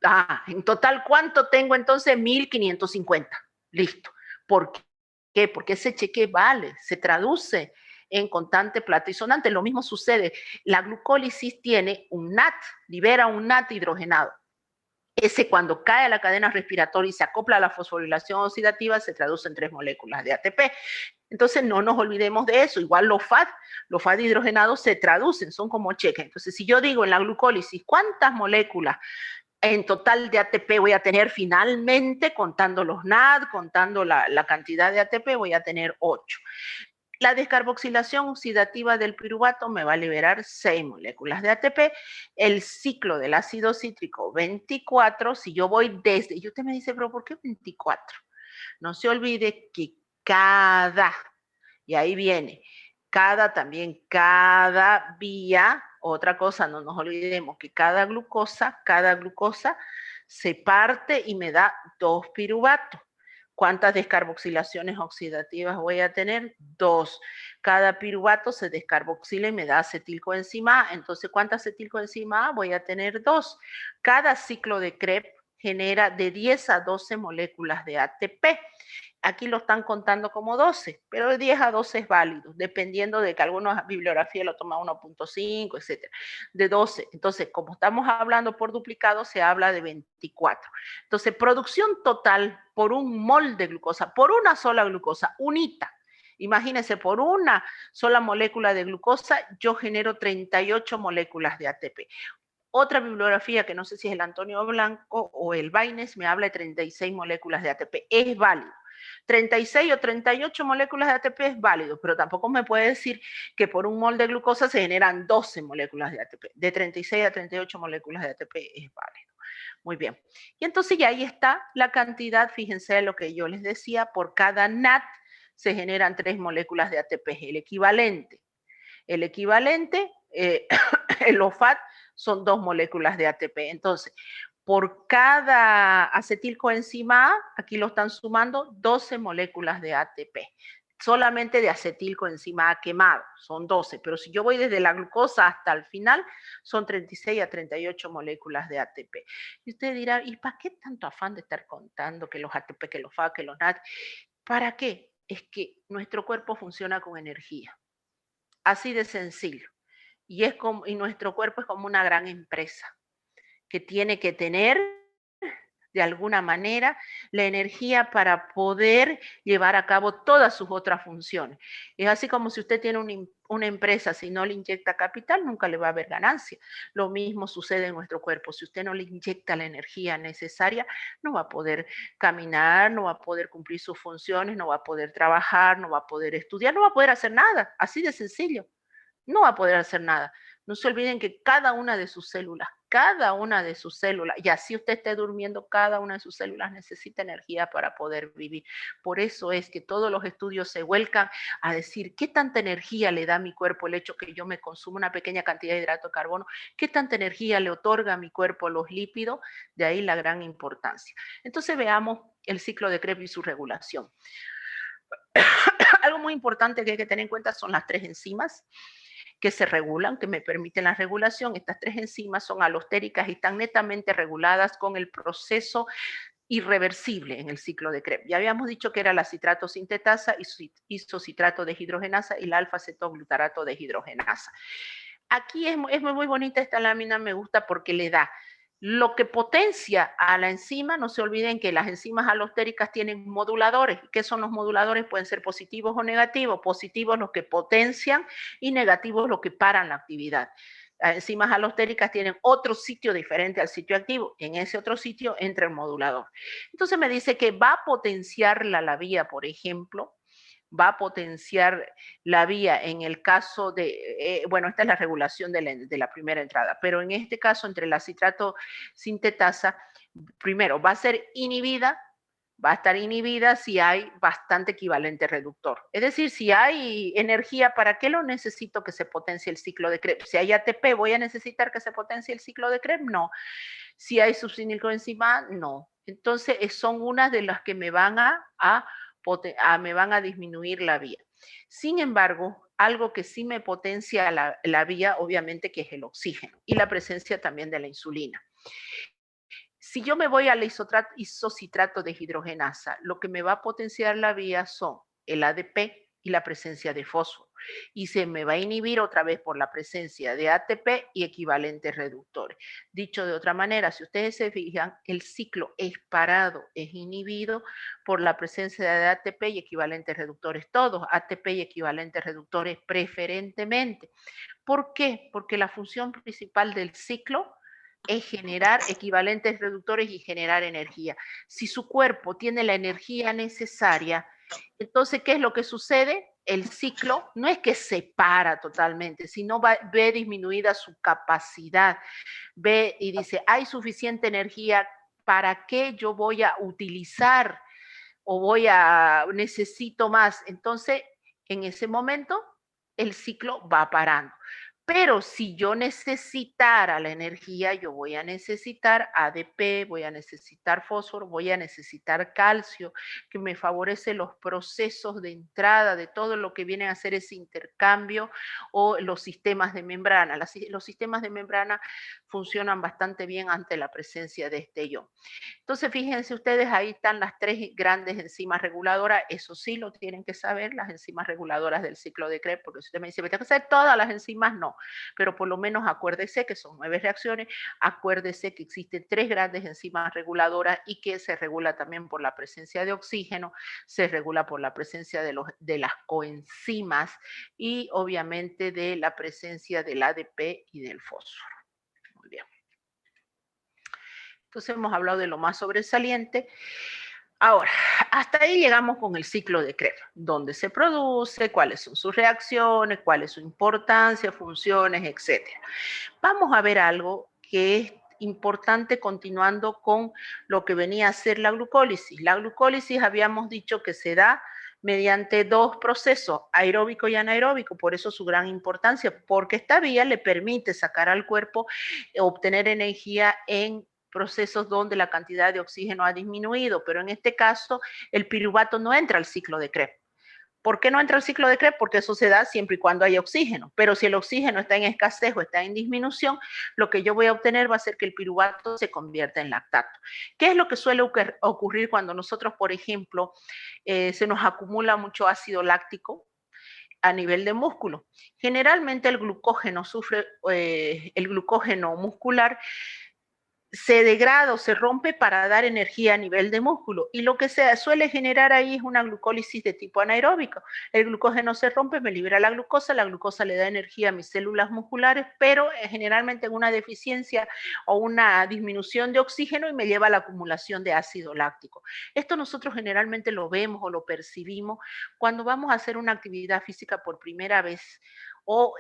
Ah, en total, ¿cuánto tengo entonces? 1550. Listo. ¿Por qué? Porque ese cheque vale, se traduce en contante, plata y sonante. Lo mismo sucede. La glucólisis tiene un NAT, libera un NAT hidrogenado. Ese cuando cae a la cadena respiratoria y se acopla a la fosforilación oxidativa, se traduce en 3 moléculas de ATP. Entonces no nos olvidemos de eso. Igual los FAD hidrogenados se traducen, son como cheques. Entonces si yo digo en la glucólisis, ¿cuántas moléculas en total de ATP voy a tener finalmente, contando los NAD, contando la cantidad de ATP, voy a tener 8? La descarboxilación oxidativa del piruvato me va a liberar 6 moléculas de ATP. El ciclo del ácido cítrico, 24. Si yo voy desde, y usted me dice, pero ¿por qué 24? No se olvide que y ahí viene, cada vía, otra cosa, no nos olvidemos que cada glucosa se parte y me da 2 piruvatos. ¿Cuántas descarboxilaciones oxidativas voy a tener? 2. Cada piruvato se descarboxila y me da acetilcoenzima A. Entonces, ¿cuánta acetilcoenzima A? Voy a tener 2. Cada ciclo de Krebs genera de 10 a 12 moléculas de ATP. Aquí lo están contando como 12, pero de 10 a 12 es válido, dependiendo de que algunas bibliografías lo toman 1.5, etc. De 12. Entonces, como estamos hablando por duplicado, se habla de 24. Entonces, producción total por un mol de glucosa, por una sola glucosa, unita. Imagínense, por una sola molécula de glucosa, yo genero 38 moléculas de ATP. Otra bibliografía, que no sé si es el Antonio Blanco o el Baines, me habla de 36 moléculas de ATP. Es válido. 36 o 38 moléculas de ATP es válido, pero tampoco me puede decir que por un mol de glucosa se generan 12 moléculas de ATP. De 36 a 38 moléculas de ATP es válido. Muy bien. Y entonces ya ahí está la cantidad, fíjense lo que yo les decía, por cada NAT se generan 3 moléculas de ATP, el equivalente. El equivalente, el OFAT, son 2 moléculas de ATP. Entonces, por cada acetilcoenzima A, aquí lo están sumando, 12 moléculas de ATP. Solamente de acetilcoenzima A quemado, son 12, pero si yo voy desde la glucosa hasta el final, son 36 a 38 moléculas de ATP. Y usted dirá, ¿y para qué tanto afán de estar contando que los ATP, que los FA, que los NAT? ¿Para qué? Es que nuestro cuerpo funciona con energía. Así de sencillo. Y nuestro cuerpo es como una gran empresa que tiene que tener de alguna manera la energía para poder llevar a cabo todas sus otras funciones. Es así como si usted tiene una empresa, si no le inyecta capital, nunca le va a haber ganancia. Lo mismo sucede en nuestro cuerpo. Si usted no le inyecta la energía necesaria, no va a poder caminar, no va a poder cumplir sus funciones, no va a poder trabajar, no va a poder estudiar, no va a poder hacer nada. Así de sencillo. No va a poder hacer nada. No se olviden que cada una de sus células, y así usted esté durmiendo, cada una de sus células necesita energía para poder vivir. Por eso es que todos los estudios se vuelcan a decir qué tanta energía le da a mi cuerpo el hecho que yo me consuma una pequeña cantidad de hidrato de carbono, qué tanta energía le otorga a mi cuerpo los lípidos, de ahí la gran importancia. Entonces veamos el ciclo de Krebs y su regulación. Algo muy importante que hay que tener en cuenta son las 3 enzimas que se regulan, que me permiten la regulación. Estas 3 enzimas son alostéricas y están netamente reguladas con el proceso irreversible en el ciclo de Krebs. Ya habíamos dicho que era la citrato sintetasa, isocitrato deshidrogenasa y la alfa-cetoglutarato deshidrogenasa. Aquí es muy bonita esta lámina, me gusta porque le da lo que potencia a la enzima. No se olviden que las enzimas alostéricas tienen moduladores. ¿Qué son los moduladores? Pueden ser positivos o negativos. Positivos los que potencian y negativos los que paran la actividad. Las enzimas alostéricas tienen otro sitio diferente al sitio activo. En ese otro sitio entra el modulador. Entonces me dice que va a potenciar la vía, por ejemplo, va a potenciar la vía en el caso de, bueno, esta es la regulación de la primera entrada, pero en este caso entre la citrato sintetasa, primero va a ser inhibida, va a estar inhibida si hay bastante equivalente reductor. Es decir, si hay energía, ¿para qué lo necesito que se potencie el ciclo de Krebs? Si hay ATP, ¿voy a necesitar que se potencie el ciclo de Krebs? No. Si hay succinilcoenzima, no. Entonces, son unas de las que me van me van a disminuir la vía. Sin embargo, algo que sí me potencia la vía, obviamente, que es el oxígeno y la presencia también de la insulina. Si yo me voy al isocitrato de hidrogenasa, lo que me va a potenciar la vía son el ADP y la presencia de fósforo. Y se me va a inhibir otra vez por la presencia de ATP y equivalentes reductores. Dicho de otra manera, si ustedes se fijan, el ciclo es parado, es inhibido por la presencia de ATP y equivalentes reductores. Todos ATP y equivalentes reductores preferentemente. ¿Por qué? Porque la función principal del ciclo es generar equivalentes reductores y generar energía. Si su cuerpo tiene la energía necesaria, entonces, ¿qué es lo que sucede? El ciclo no es que se para totalmente, sino ve disminuida su capacidad, ve y dice, hay suficiente energía, ¿para qué yo voy a utilizar o necesito más? Entonces, en ese momento, el ciclo va parando. Pero si yo necesitara la energía, yo voy a necesitar ADP, voy a necesitar fósforo, voy a necesitar calcio, que me favorece los procesos de entrada de todo lo que viene a hacer ese intercambio o los sistemas de membrana. Los sistemas de membrana funcionan bastante bien ante la presencia de este ion. Entonces, fíjense ustedes, ahí están las tres grandes enzimas reguladoras. Eso sí lo tienen que saber, las enzimas reguladoras del ciclo de Krebs, porque si usted me dice, ¿tengo que saber todas las enzimas? No, pero por lo menos acuérdese que son 9 reacciones, acuérdese que existen 3 grandes enzimas reguladoras y que se regula también por la presencia de oxígeno, se regula por la presencia de las coenzimas y obviamente de la presencia del ADP y del fósforo. Muy bien. Entonces hemos hablado de lo más sobresaliente. Ahora, hasta ahí llegamos con el ciclo de Krebs, dónde se produce, cuáles son sus reacciones, cuál es su importancia, funciones, etc. Vamos a ver algo que es importante continuando con lo que venía a ser la glucólisis. La glucólisis habíamos dicho que se da mediante 2 procesos, aeróbico y anaeróbico, por eso su gran importancia, porque esta vía le permite sacar al cuerpo, obtener energía en procesos donde la cantidad de oxígeno ha disminuido, pero en este caso el piruvato no entra al ciclo de Krebs. ¿Por qué no entra al ciclo de Krebs? Porque eso se da siempre y cuando haya oxígeno. Pero si el oxígeno está en escasez o está en disminución, lo que yo voy a obtener va a ser que el piruvato se convierta en lactato. ¿Qué es lo que suele ocurrir cuando nosotros, por ejemplo, se nos acumula mucho ácido láctico a nivel de músculo? Generalmente el glucógeno el glucógeno muscular se degrada o se rompe para dar energía a nivel de músculo. Y lo que se suele generar ahí es una glucólisis de tipo anaeróbico. El glucógeno se rompe, me libera la glucosa le da energía a mis células musculares, pero generalmente en una deficiencia o una disminución de oxígeno y me lleva a la acumulación de ácido láctico. Esto nosotros generalmente lo vemos o lo percibimos cuando vamos a hacer una actividad física por primera vez o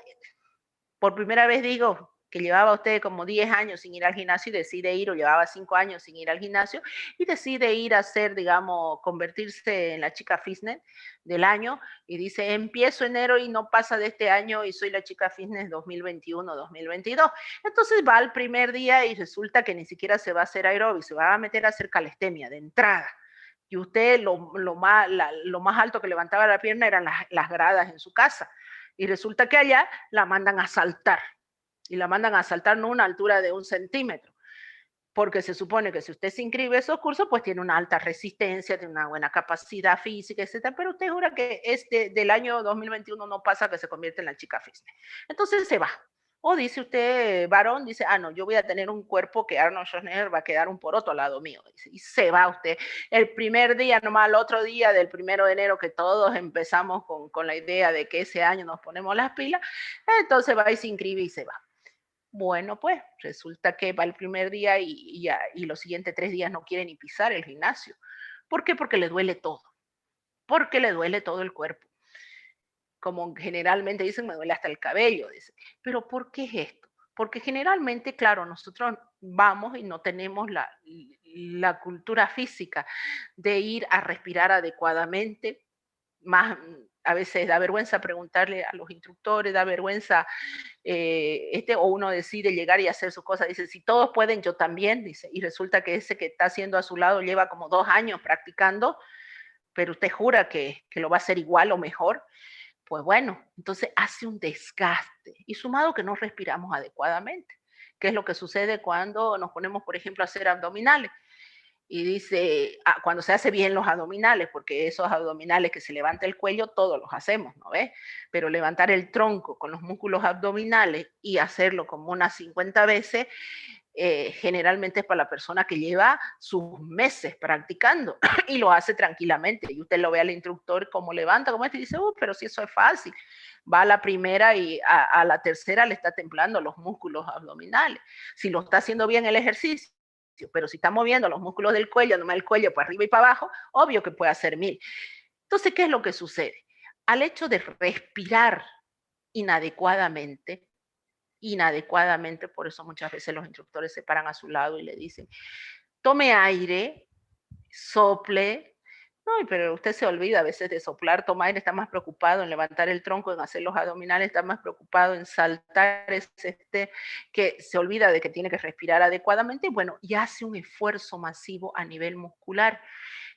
por primera vez digo que llevaba usted como 10 años sin ir al gimnasio y decide ir, o llevaba 5 años sin ir al gimnasio y decide ir a hacer, digamos, convertirse en la chica fitness del año y dice, empiezo enero y no pasa de este año y soy la chica fitness 2021-2022. Entonces va al primer día y resulta que ni siquiera se va a hacer aeróbic, se va a meter a hacer calistenia de entrada. Y usted lo más alto que levantaba la pierna eran las gradas en su casa. Y resulta que allá la mandan a saltar. Y la mandan a saltar no a una altura de 1 centímetro. Porque se supone que si usted se inscribe a esos cursos, pues tiene una alta resistencia, tiene una buena capacidad física, etc. Pero usted jura que del año 2021 no pasa que se convierte en la chica fitness. Entonces se va. O dice usted, varón, dice, no, yo voy a tener un cuerpo que Arnold Schwarzenegger va a quedar un poroto al lado mío. Dice, y se va usted. El primer día, nomás el otro día del 1 de enero, que todos empezamos con la idea de que ese año nos ponemos las pilas, entonces va y se inscribe y se va. Bueno, pues resulta que va el primer día y los siguientes 3 días no quiere ni pisar el gimnasio. ¿Por qué? Porque le duele todo. Porque le duele todo el cuerpo. Como generalmente dicen, me duele hasta el cabello. Dice. Pero ¿por qué es esto? Porque generalmente, claro, nosotros vamos y no tenemos la cultura física de ir a respirar adecuadamente, más a veces da vergüenza preguntarle a los instructores, da vergüenza, o uno decide llegar y hacer sus cosas, dice, si todos pueden, yo también, dice, y resulta que ese que está haciendo a su lado lleva como 2 años practicando, pero usted jura que lo va a hacer igual o mejor, pues bueno, entonces hace un desgaste, y sumado que no respiramos adecuadamente, que es lo que sucede cuando nos ponemos, por ejemplo, a hacer abdominales y dice, cuando se hace bien los abdominales, porque esos abdominales que se levanta el cuello, todos los hacemos, ¿no ves? Pero levantar el tronco con los músculos abdominales y hacerlo como unas 50 veces, generalmente es para la persona que lleva sus meses practicando y lo hace tranquilamente. Y usted lo ve al instructor como levanta, como este, y dice, pero si eso es fácil. Va a la primera y a la tercera le está templando los músculos abdominales. Si lo está haciendo bien el ejercicio, pero si está moviendo los músculos del cuello, nomás el cuello para arriba y para abajo, obvio que puede hacer 1000. Entonces, ¿qué es lo que sucede? Al hecho de respirar inadecuadamente, por eso muchas veces los instructores se paran a su lado y le dicen, tome aire, sople. No, pero usted se olvida a veces de soplar, tomar aire, está más preocupado en levantar el tronco, en hacer los abdominales, está más preocupado en saltar, que se olvida de que tiene que respirar adecuadamente, bueno, y hace un esfuerzo masivo a nivel muscular.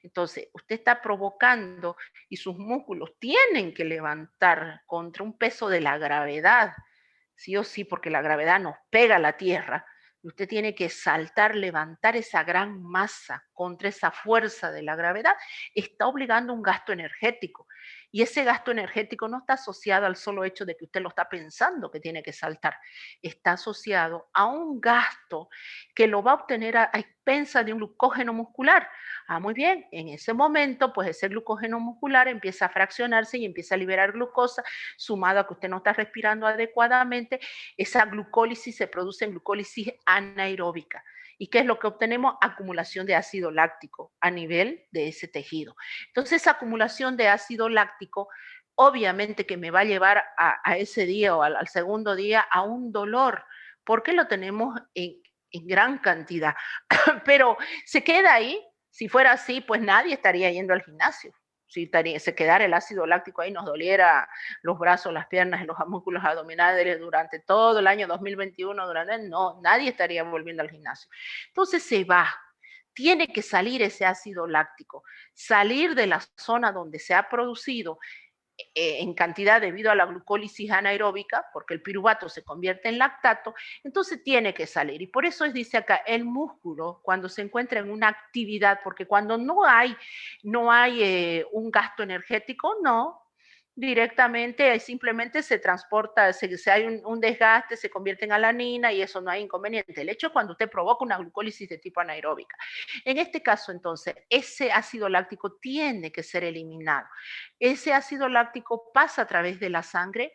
Entonces, usted está provocando y sus músculos tienen que levantar contra un peso de la gravedad, sí o sí, porque la gravedad nos pega a la tierra. Y usted tiene que saltar, levantar esa gran masa contra esa fuerza de la gravedad, está obligando un gasto energético. Y ese gasto energético no está asociado al solo hecho de que usted lo está pensando que tiene que saltar, está asociado a un gasto que lo va a obtener a expensas de un glucógeno muscular. Muy bien, en ese momento, pues ese glucógeno muscular empieza a fraccionarse y empieza a liberar glucosa, sumado a que usted no está respirando adecuadamente, esa glucólisis se produce en glucólisis anaeróbica. ¿Y qué es lo que obtenemos? Acumulación de ácido láctico a nivel de ese tejido. Entonces, esa acumulación de ácido láctico obviamente que me va a llevar a ese día o al segundo día a un dolor, porque lo tenemos en gran cantidad. Pero se queda ahí. Si fuera así, pues nadie estaría yendo al gimnasio. Si se quedara el ácido láctico ahí, nos doliera los brazos, las piernas, los músculos abdominales durante todo el año 2021, no, nadie estaría volviendo al gimnasio. Entonces se va, tiene que salir ese ácido láctico, salir de la zona donde se ha producido en cantidad debido a la glucólisis anaeróbica, porque el piruvato se convierte en lactato, entonces tiene que salir. Y por eso dice acá, el músculo, cuando se encuentra en una actividad, porque cuando no hay un gasto energético, no, directamente simplemente se transporta, si hay un desgaste, se convierte en alanina y eso no hay inconveniente. El hecho es cuando usted provoca una glucólisis de tipo anaeróbica. En este caso, entonces, ese ácido láctico tiene que ser eliminado. Ese ácido láctico pasa a través de la sangre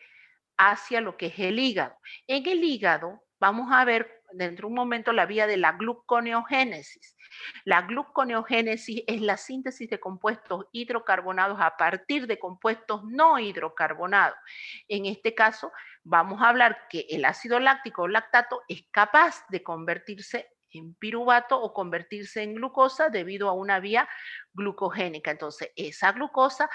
hacia lo que es el hígado. En el hígado vamos a ver dentro de un momento la vía de la gluconeogénesis. La gluconeogénesis es la síntesis de compuestos hidrocarbonados a partir de compuestos no hidrocarbonados. En este caso, vamos a hablar que el ácido láctico o lactato es capaz de convertirse en piruvato o convertirse en glucosa debido a una vía glucogénica. Entonces, esa glucosa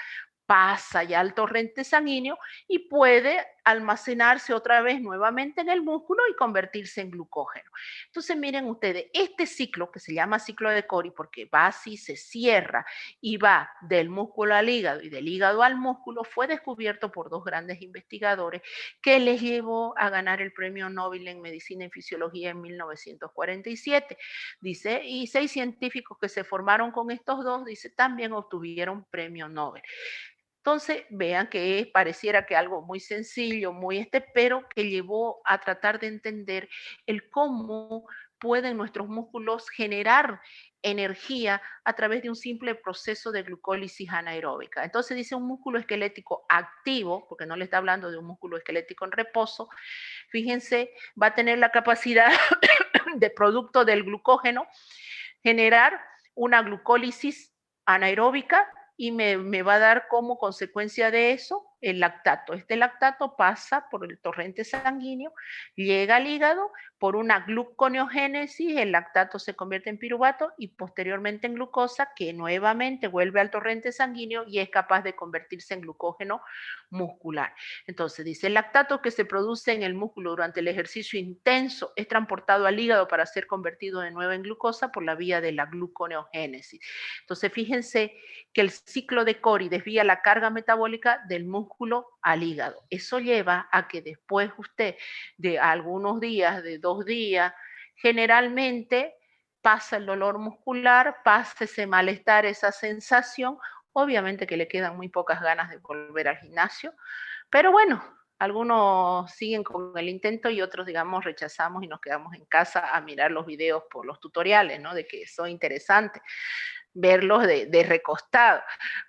pasa ya al torrente sanguíneo y puede almacenarse otra vez nuevamente en el músculo y convertirse en glucógeno. Entonces, miren ustedes, este ciclo que se llama ciclo de Cori, porque va así, se cierra y va del músculo al hígado y del hígado al músculo, fue descubierto por dos grandes investigadores que les llevó a ganar el premio Nobel en Medicina y Fisiología en 1947. Dice, y 6 científicos que se formaron con estos dos, dice, también obtuvieron premio Nobel. Entonces, vean que pareciera que algo muy sencillo, pero que llevó a tratar de entender el cómo pueden nuestros músculos generar energía a través de un simple proceso de glucólisis anaeróbica. Entonces dice un músculo esquelético activo, porque no le está hablando de un músculo esquelético en reposo, fíjense, va a tener la capacidad de producto del glucógeno generar una glucólisis anaeróbica y me va a dar como consecuencia de eso el lactato. Este lactato pasa por el torrente sanguíneo, llega al hígado, por una gluconeogénesis, el lactato se convierte en piruvato y posteriormente en glucosa, que nuevamente vuelve al torrente sanguíneo y es capaz de convertirse en glucógeno muscular. Entonces dice, el lactato que se produce en el músculo durante el ejercicio intenso es transportado al hígado para ser convertido de nuevo en glucosa por la vía de la gluconeogénesis. Entonces fíjense que el ciclo de Cori desvía la carga metabólica del músculo al hígado. Eso lleva a que después usted de algunos días, de 2 días, generalmente pasa el dolor muscular, pasa ese malestar, esa sensación, obviamente que le quedan muy pocas ganas de volver al gimnasio, pero bueno, algunos siguen con el intento y otros, digamos, rechazamos y nos quedamos en casa a mirar los videos por los tutoriales, ¿no? De que son interesantes verlos de recostado,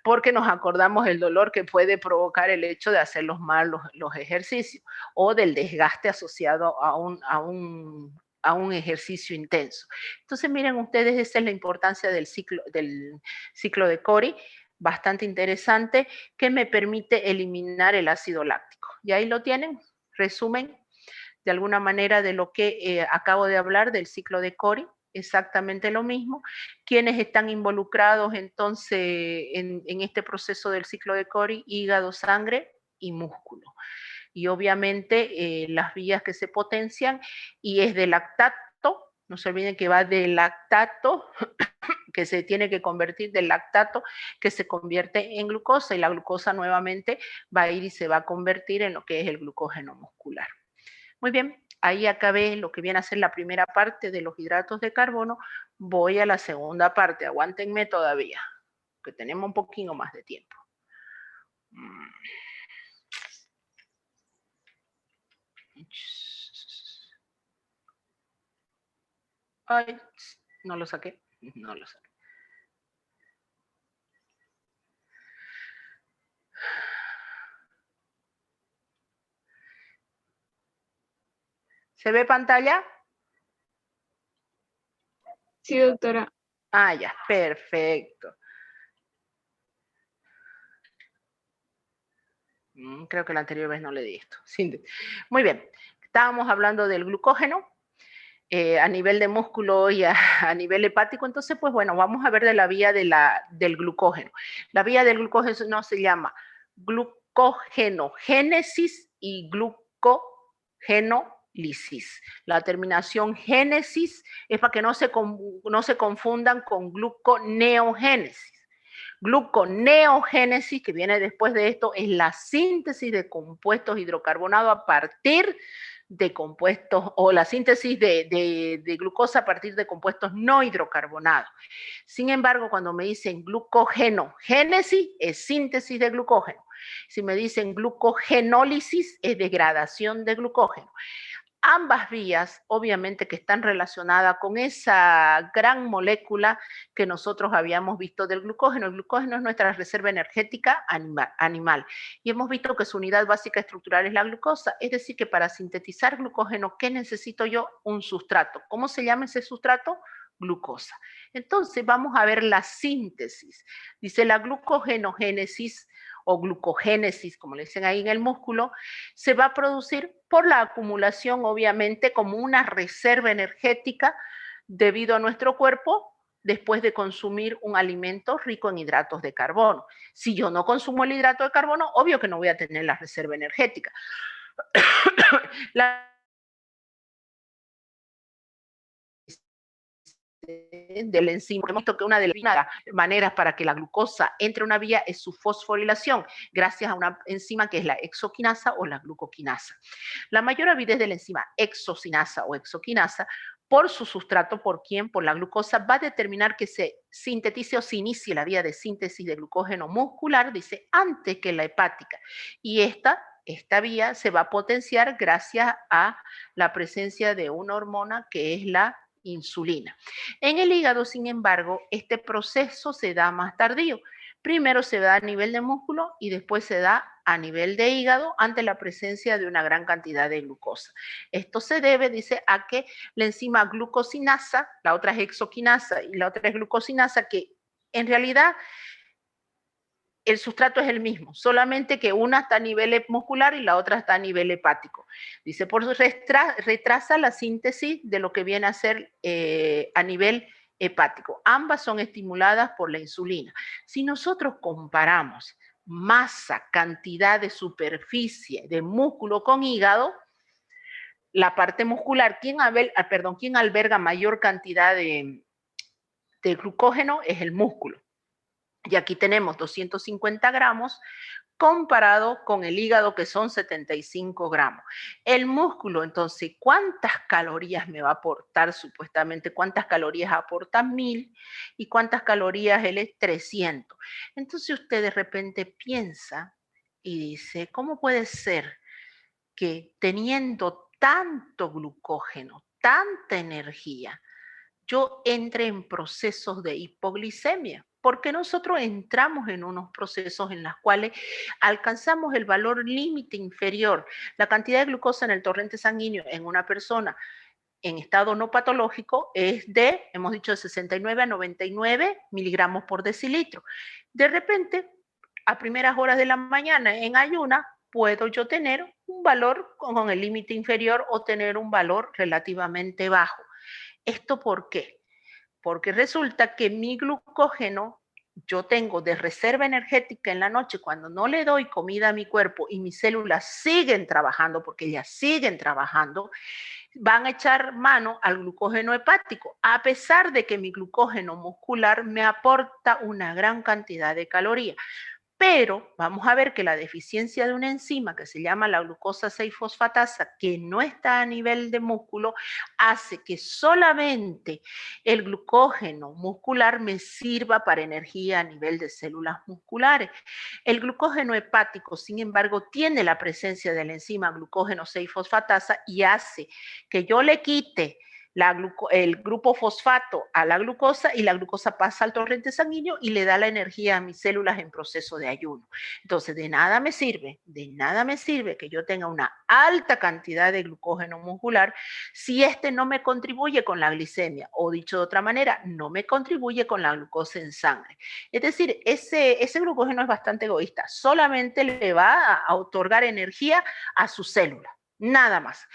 porque nos acordamos del dolor que puede provocar el hecho de hacerlos mal los ejercicios o del desgaste asociado a un ejercicio intenso. Entonces, miren ustedes, esa es la importancia del ciclo de Cori, bastante interesante, que me permite eliminar el ácido láctico. Y ahí lo tienen, resumen de alguna manera de lo que acabo de hablar del ciclo de Cori, exactamente lo mismo. ¿Quiénes están involucrados entonces en este proceso del ciclo de Cori? Hígado, sangre y músculo. Y obviamente las vías que se potencian y es de lactato, no se olviden que va del lactato que se tiene que convertir del lactato que se convierte en glucosa y la glucosa nuevamente va a ir y se va a convertir en lo que es el glucógeno muscular. Muy bien, ahí acabé lo que viene a ser la primera parte de los hidratos de carbono. Voy a la segunda parte, aguántenme todavía, que tenemos un poquito más de tiempo. Ay, no lo saqué, no lo saqué. ¿Se ve pantalla? Sí, doctora. Ah, ya, perfecto. Creo que la anterior vez no le di esto. Muy bien, estábamos hablando del glucógeno a nivel de músculo y a nivel hepático, entonces, pues bueno, vamos a ver de la vía del glucógeno. La vía del glucógeno se llama glucogenogénesis y glucogenólisis. La terminación génesis es para que no se confundan con gluconeogénesis. Gluconeogénesis, que viene después de esto, es la síntesis de compuestos hidrocarbonados a partir de compuestos, o la síntesis de glucosa a partir de compuestos no hidrocarbonados. Sin embargo, cuando me dicen glucogenogénesis, es síntesis de glucógeno. Si me dicen glucogenólisis, es degradación de glucógeno. Ambas vías, obviamente, que están relacionadas con esa gran molécula que nosotros habíamos visto del glucógeno. El glucógeno es nuestra reserva energética animal. Y hemos visto que su unidad básica estructural es la glucosa. Es decir, que para sintetizar glucógeno, ¿qué necesito yo? Un sustrato. ¿Cómo se llama ese sustrato? Glucosa. Entonces, vamos a ver la síntesis. Dice la glucogenogénesis o glucogénesis, como le dicen ahí en el músculo, se va a producir por la acumulación, obviamente, como una reserva energética debido a nuestro cuerpo después de consumir un alimento rico en hidratos de carbono. Si yo no consumo el hidrato de carbono, obvio que no voy a tener la reserva energética. Del enzima. Hemos visto que una de las maneras para que la glucosa entre a una vía es su fosforilación, gracias a una enzima que es la exoquinasa o la glucoquinasa. La mayor avidez de la enzima exocinasa o exoquinasa por su sustrato, ¿por quién? Por la glucosa, va a determinar que se sintetice o se inicie la vía de síntesis de glucógeno muscular, dice, antes que la hepática. Y esta vía se va a potenciar gracias a la presencia de una hormona que es la insulina. En el hígado, sin embargo, este proceso se da más tardío. Primero se da a nivel de músculo y después se da a nivel de hígado ante la presencia de una gran cantidad de glucosa. Esto se debe, dice, a que la enzima glucosinasa, la otra es exoquinasa y la otra es glucosinasa, que en realidad el sustrato es el mismo, solamente que una está a nivel muscular y la otra está a nivel hepático. Dice, por eso retrasa la síntesis de lo que viene a ser a nivel hepático. Ambas son estimuladas por la insulina. Si nosotros comparamos masa, cantidad de superficie de músculo con hígado, la parte muscular, ¿quién alberga mayor cantidad de glucógeno? Es el músculo. Y aquí tenemos 250 gramos comparado con el hígado, que son 75 gramos. El músculo, entonces, ¿cuántas calorías me va a aportar supuestamente? ¿Cuántas calorías aporta 1000 y cuántas calorías él es 300? Entonces usted de repente piensa y dice, ¿cómo puede ser que teniendo tanto glucógeno, tanta energía, yo entre en procesos de hipoglicemia? Porque nosotros entramos en unos procesos en los cuales alcanzamos el valor límite inferior. La cantidad de glucosa en el torrente sanguíneo en una persona en estado no patológico es de, hemos dicho, de 69 a 99 miligramos por decilitro. De repente, a primeras horas de la mañana en ayuna, puedo yo tener un valor con el límite inferior o tener un valor relativamente bajo. ¿Esto por qué? Porque resulta que mi glucógeno yo tengo de reserva energética en la noche cuando no le doy comida a mi cuerpo y mis células siguen trabajando, porque ellas siguen trabajando, van a echar mano al glucógeno hepático, a pesar de que mi glucógeno muscular me aporta una gran cantidad de calorías. Pero vamos a ver que la deficiencia de una enzima que se llama la glucosa 6-fosfatasa, que no está a nivel de músculo, hace que solamente el glucógeno muscular me sirva para energía a nivel de células musculares. El glucógeno hepático, sin embargo, tiene la presencia de la enzima glucógeno 6-fosfatasa y hace que yo le quite el grupo fosfato a la glucosa y la glucosa pasa al torrente sanguíneo y le da la energía a mis células en proceso de ayuno. Entonces, de nada me sirve que yo tenga una alta cantidad de glucógeno muscular si este no me contribuye con la glicemia, o dicho de otra manera, no me contribuye con la glucosa en sangre. Es decir, ese glucógeno es bastante egoísta, solamente le va a otorgar energía a su célula, nada más,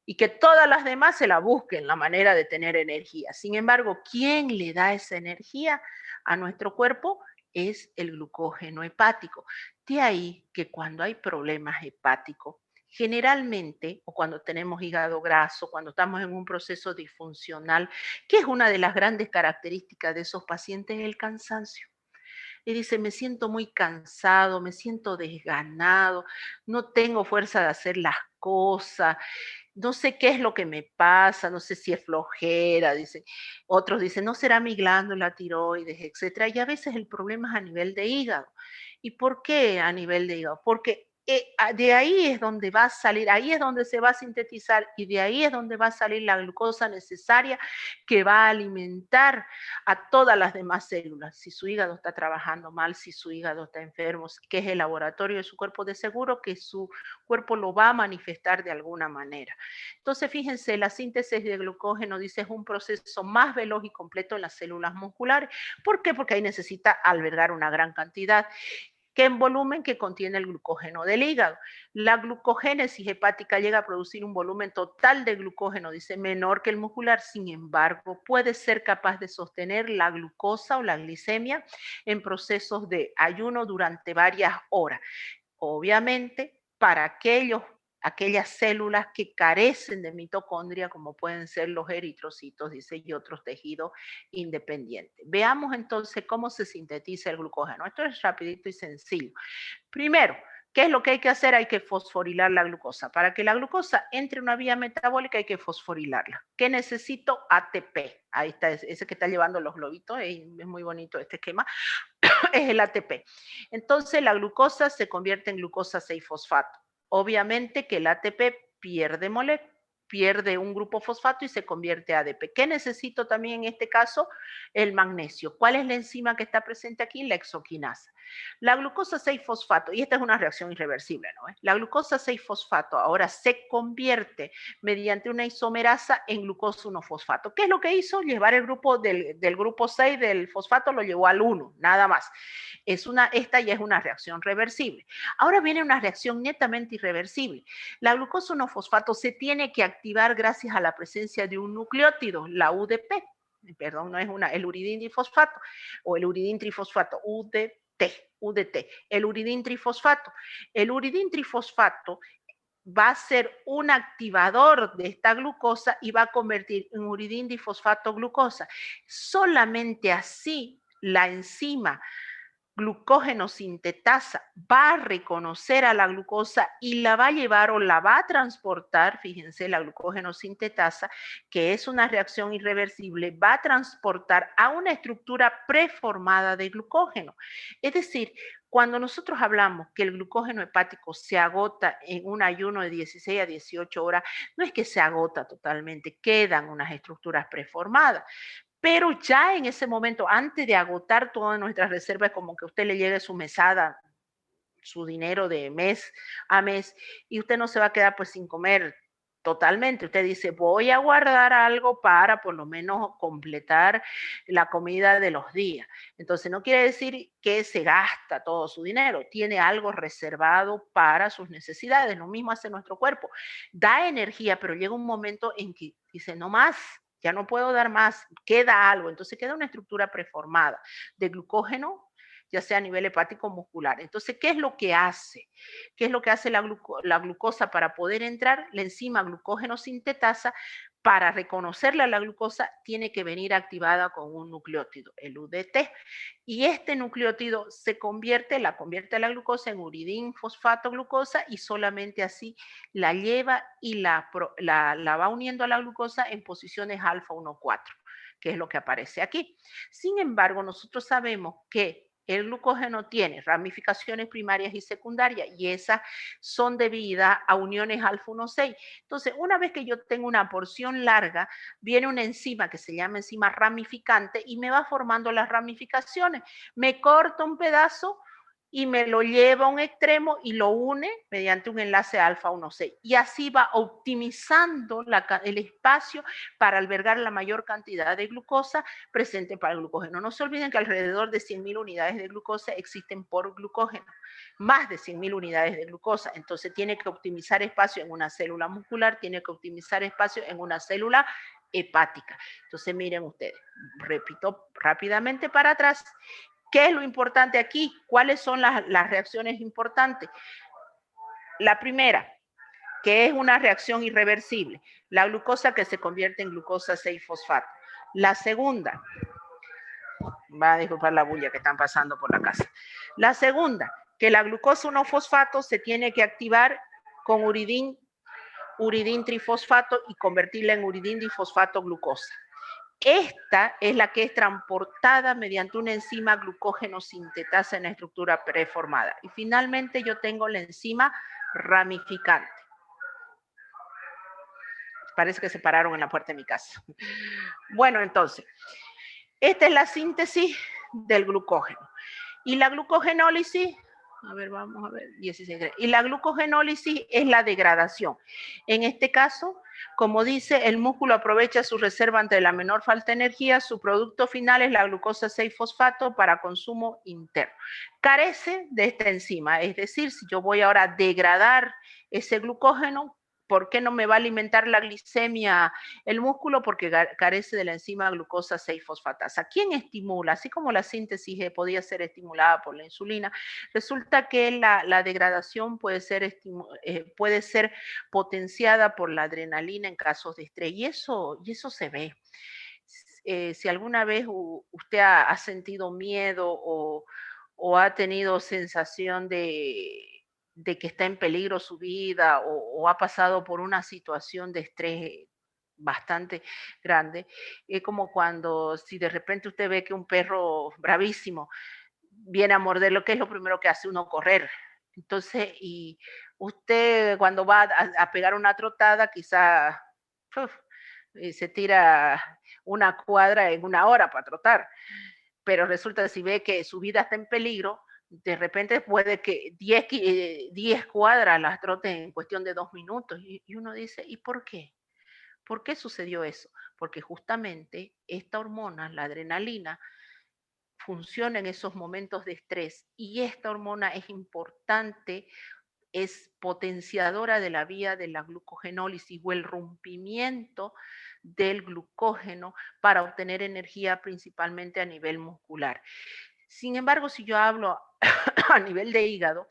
y que todas las demás se la busquen la manera de tener energía. Sin embargo, ¿quién le da esa energía a nuestro cuerpo? Es el glucógeno hepático. De ahí que cuando hay problemas hepáticos, generalmente, o cuando tenemos hígado graso, cuando estamos en un proceso disfuncional, que es una de las grandes características de esos pacientes, el cansancio. Y dice, me siento muy cansado, me siento desganado, no tengo fuerza de hacer las cosas, no sé qué es lo que me pasa, no sé si es flojera, dicen. Otros dicen, no será mi glándula tiroides, etcétera. Y a veces el problema es a nivel de hígado. ¿Y por qué a nivel de hígado? Porque de ahí es donde va a salir, ahí es donde se va a sintetizar y de ahí es donde va a salir la glucosa necesaria que va a alimentar a todas las demás células. Si su hígado está trabajando mal, si su hígado está enfermo, que es el laboratorio de su cuerpo, de seguro que su cuerpo lo va a manifestar de alguna manera. Entonces, fíjense, la síntesis de glucógeno, dice, es un proceso más veloz y completo en las células musculares. ¿Por qué? Porque ahí necesita albergar una gran cantidad que en volumen que contiene el glucógeno del hígado. La glucogénesis hepática llega a producir un volumen total de glucógeno, dice, menor que el muscular, sin embargo, puede ser capaz de sostener la glucosa o la glicemia en procesos de ayuno durante varias horas. Obviamente, para aquellas células que carecen de mitocondria, como pueden ser los eritrocitos, dice, y otros tejidos independientes. Veamos entonces cómo se sintetiza el glucógeno. Esto es rapidito y sencillo. Primero, ¿qué es lo que hay que hacer? Hay que fosforilar la glucosa. Para que la glucosa entre en una vía metabólica hay que fosforilarla. ¿Qué necesito? ATP. Ahí está, ese que está llevando los globitos, es muy bonito este esquema, es el ATP. Entonces la glucosa se convierte en glucosa 6-fosfato. Obviamente que el ATP pierde un grupo fosfato y se convierte a ADP. ¿Qué necesito también en este caso? El magnesio. ¿Cuál es la enzima que está presente aquí? La exoquinasa. La glucosa 6-fosfato, y esta es una reacción irreversible, ¿no? La glucosa 6-fosfato ahora se convierte mediante una isomerasa en glucosa 1-fosfato. ¿Qué es lo que hizo? Llevar el grupo del grupo 6 del fosfato, lo llevó al 1, nada más. Esta ya es una reacción reversible. Ahora viene una reacción netamente irreversible. La glucosa 1-fosfato se tiene que activar gracias a la presencia de un nucleótido, la UDP. Perdón, no es el uridín difosfato o el uridín trifosfato, UDT, el uridín trifosfato. El uridín trifosfato va a ser un activador de esta glucosa y va a convertir en uridín difosfato glucosa. Solamente así la enzima glucógeno sintetasa va a reconocer a la glucosa y la va a llevar o la va a transportar, fíjense, la glucógeno sintetasa, que es una reacción irreversible, va a transportar a una estructura preformada de glucógeno. Es decir, cuando nosotros hablamos que el glucógeno hepático se agota en un ayuno de 16 a 18 horas, no es que se agota totalmente, quedan unas estructuras preformadas. Pero ya en ese momento, antes de agotar todas nuestras reservas, como que a usted le llegue su mesada, su dinero de mes a mes, y usted no se va a quedar pues sin comer totalmente. Usted dice, voy a guardar algo para por lo menos completar la comida de los días. Entonces no quiere decir que se gasta todo su dinero, tiene algo reservado para sus necesidades. Lo mismo hace nuestro cuerpo. Da energía, pero llega un momento en que dice, no más, ya no puedo dar más, queda algo. Entonces queda una estructura preformada de glucógeno, ya sea a nivel hepático o muscular. Entonces, ¿qué es lo que hace? ¿Qué es lo que hace la glucosa para poder entrar? La enzima glucógeno sintetasa, para reconocerle a la glucosa, tiene que venir activada con un nucleótido, el UDT. Y este nucleótido la convierte a la glucosa en uridín fosfato glucosa y solamente así la lleva y la va uniendo a la glucosa en posiciones alfa 1,4, que es lo que aparece aquí. Sin embargo, nosotros sabemos que el glucógeno tiene ramificaciones primarias y secundarias y esas son debidas a uniones alfa 1,6. Entonces, una vez que yo tengo una porción larga, viene una enzima que se llama enzima ramificante y me va formando las ramificaciones. Me corta un pedazo y me lo lleva a un extremo y lo une mediante un enlace alfa 1,6. Y así va optimizando el espacio para albergar la mayor cantidad de glucosa presente para el glucógeno. No se olviden que alrededor de 100.000 unidades de glucosa existen por glucógeno, más de 100.000 unidades de glucosa. Entonces tiene que optimizar espacio en una célula muscular, tiene que optimizar espacio en una célula hepática. Entonces miren ustedes, repito rápidamente para atrás. ¿Qué es lo importante aquí? ¿Cuáles son las reacciones importantes? La primera, que es una reacción irreversible, la glucosa que se convierte en glucosa 6-fosfato. La segunda, va a disculpar la bulla que están pasando por la casa. La segunda, que la glucosa 1-fosfato se tiene que activar con uridín trifosfato y convertirla en uridín difosfato glucosa. Esta es la que es transportada mediante una enzima glucógeno sintetasa en la estructura preformada. Y finalmente yo tengo la enzima ramificante. Parece que se pararon en la puerta de mi casa. Bueno, entonces, esta es la síntesis del glucógeno. Y la glucogenólisis, a ver, vamos a ver, 16. Y la glucogenólisis es la degradación. En este caso, como dice, el músculo aprovecha su reserva ante la menor falta de energía. Su producto final es la glucosa 6-fosfato para consumo interno. Carece de esta enzima, es decir, si yo voy ahora a degradar ese glucógeno, ¿por qué no me va a alimentar la glicemia el músculo? Porque carece de la enzima glucosa 6-fosfatasa. ¿Quién estimula? Así como la síntesis podía ser estimulada por la insulina, resulta que la degradación puede ser potenciada por la adrenalina en casos de estrés. Y eso se ve. Si alguna vez usted ha sentido miedo o ha tenido sensación de que está en peligro su vida o ha pasado por una situación de estrés bastante grande, es como cuando si de repente usted ve que un perro bravísimo viene a morder, lo que es lo primero que hace uno correr. Entonces, y usted cuando va a pegar una trotada, quizá se tira una cuadra en una hora para trotar, pero resulta si ve que su vida está en peligro, De repente puede que 10 cuadras las troten en cuestión de 2 minutos y uno dice, ¿y por qué? ¿Por qué sucedió eso? Porque justamente esta hormona, la adrenalina, funciona en esos momentos de estrés y esta hormona es importante, es potenciadora de la vía de la glucogenólisis o el rompimiento del glucógeno para obtener energía principalmente a nivel muscular. Sin embargo, si yo hablo a nivel de hígado,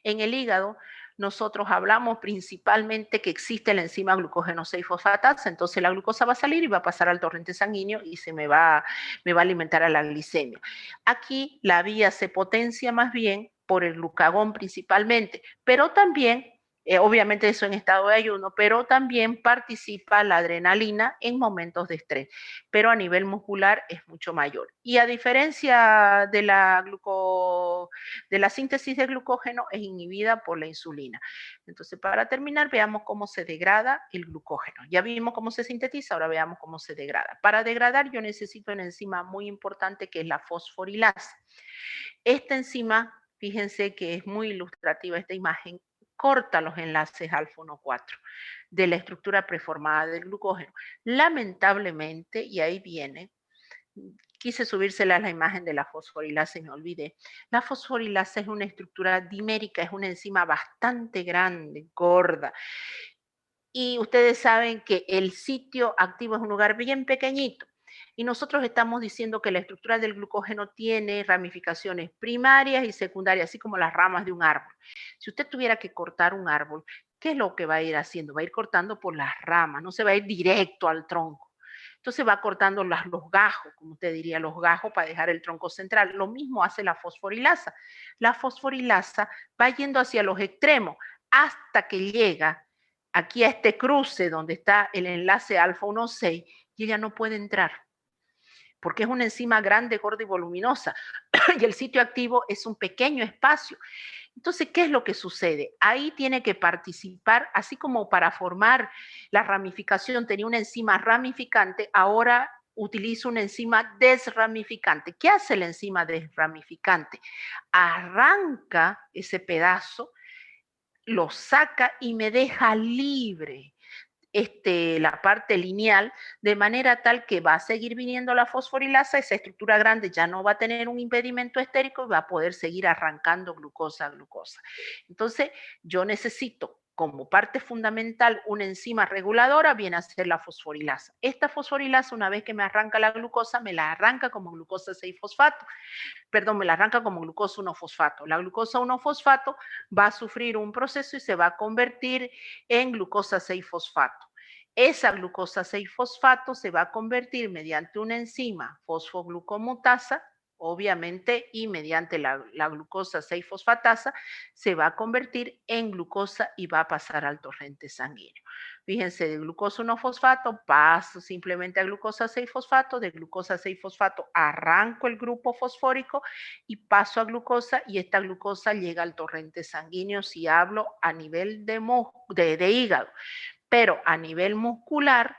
en el hígado nosotros hablamos principalmente que existe la enzima glucógeno 6-fosfatasa, entonces la glucosa va a salir y va a pasar al torrente sanguíneo y me va a alimentar a la glicemia. Aquí la vía se potencia más bien por el glucagón principalmente, pero también obviamente eso en estado de ayuno, pero también participa la adrenalina en momentos de estrés, pero a nivel muscular es mucho mayor. Y a diferencia de la síntesis de glucógeno, es inhibida por la insulina. Entonces, para terminar, veamos cómo se degrada el glucógeno. Ya vimos cómo se sintetiza, ahora veamos cómo se degrada. Para degradar yo necesito una enzima muy importante que es la fosforilasa. Esta enzima, fíjense que es muy ilustrativa esta imagen, corta los enlaces alfa-1,4 de la estructura preformada del glucógeno. Lamentablemente, y ahí viene, quise subírsela a la imagen de la fosforilasa y me olvidé. La fosforilasa es una estructura dimérica, es una enzima bastante grande, gorda. Y ustedes saben que el sitio activo es un lugar bien pequeñito. Y nosotros estamos diciendo que la estructura del glucógeno tiene ramificaciones primarias y secundarias, así como las ramas de un árbol. Si usted tuviera que cortar un árbol, ¿qué es lo que va a ir haciendo? Va a ir cortando por las ramas, no se va a ir directo al tronco. Entonces va cortando los gajos, como usted diría, los gajos para dejar el tronco central. Lo mismo hace la fosforilasa. La fosforilasa va yendo hacia los extremos hasta que llega aquí a este cruce donde está el enlace alfa 1,6 y ella no puede entrar porque es una enzima grande, gorda y voluminosa y el sitio activo es un pequeño espacio. Entonces, ¿qué es lo que sucede? Ahí tiene que participar, así como para formar la ramificación tenía una enzima ramificante, ahora utilizo una enzima desramificante. ¿Qué hace la enzima desramificante? Arranca ese pedazo, lo saca y me deja libre la parte lineal, de manera tal que va a seguir viniendo la fosforilasa, esa estructura grande ya no va a tener un impedimento estérico y va a poder seguir arrancando glucosa a glucosa. Entonces, yo necesito como parte fundamental una enzima reguladora, viene a ser la fosforilasa. Esta fosforilasa, una vez que me arranca la glucosa, me la arranca como glucosa 6-fosfato, perdón, me la arranca como glucosa 1-fosfato. La glucosa 1-fosfato va a sufrir un proceso y se va a convertir en glucosa 6-fosfato. Esa glucosa 6-fosfato se va a convertir mediante una enzima fosfoglucomutasa, obviamente, y mediante la glucosa 6-fosfatasa, se va a convertir en glucosa y va a pasar al torrente sanguíneo. Fíjense, de glucosa 1-fosfato paso simplemente a glucosa 6-fosfato, de glucosa 6-fosfato arranco el grupo fosfórico y paso a glucosa y esta glucosa llega al torrente sanguíneo si hablo a nivel de hígado. Pero a nivel muscular,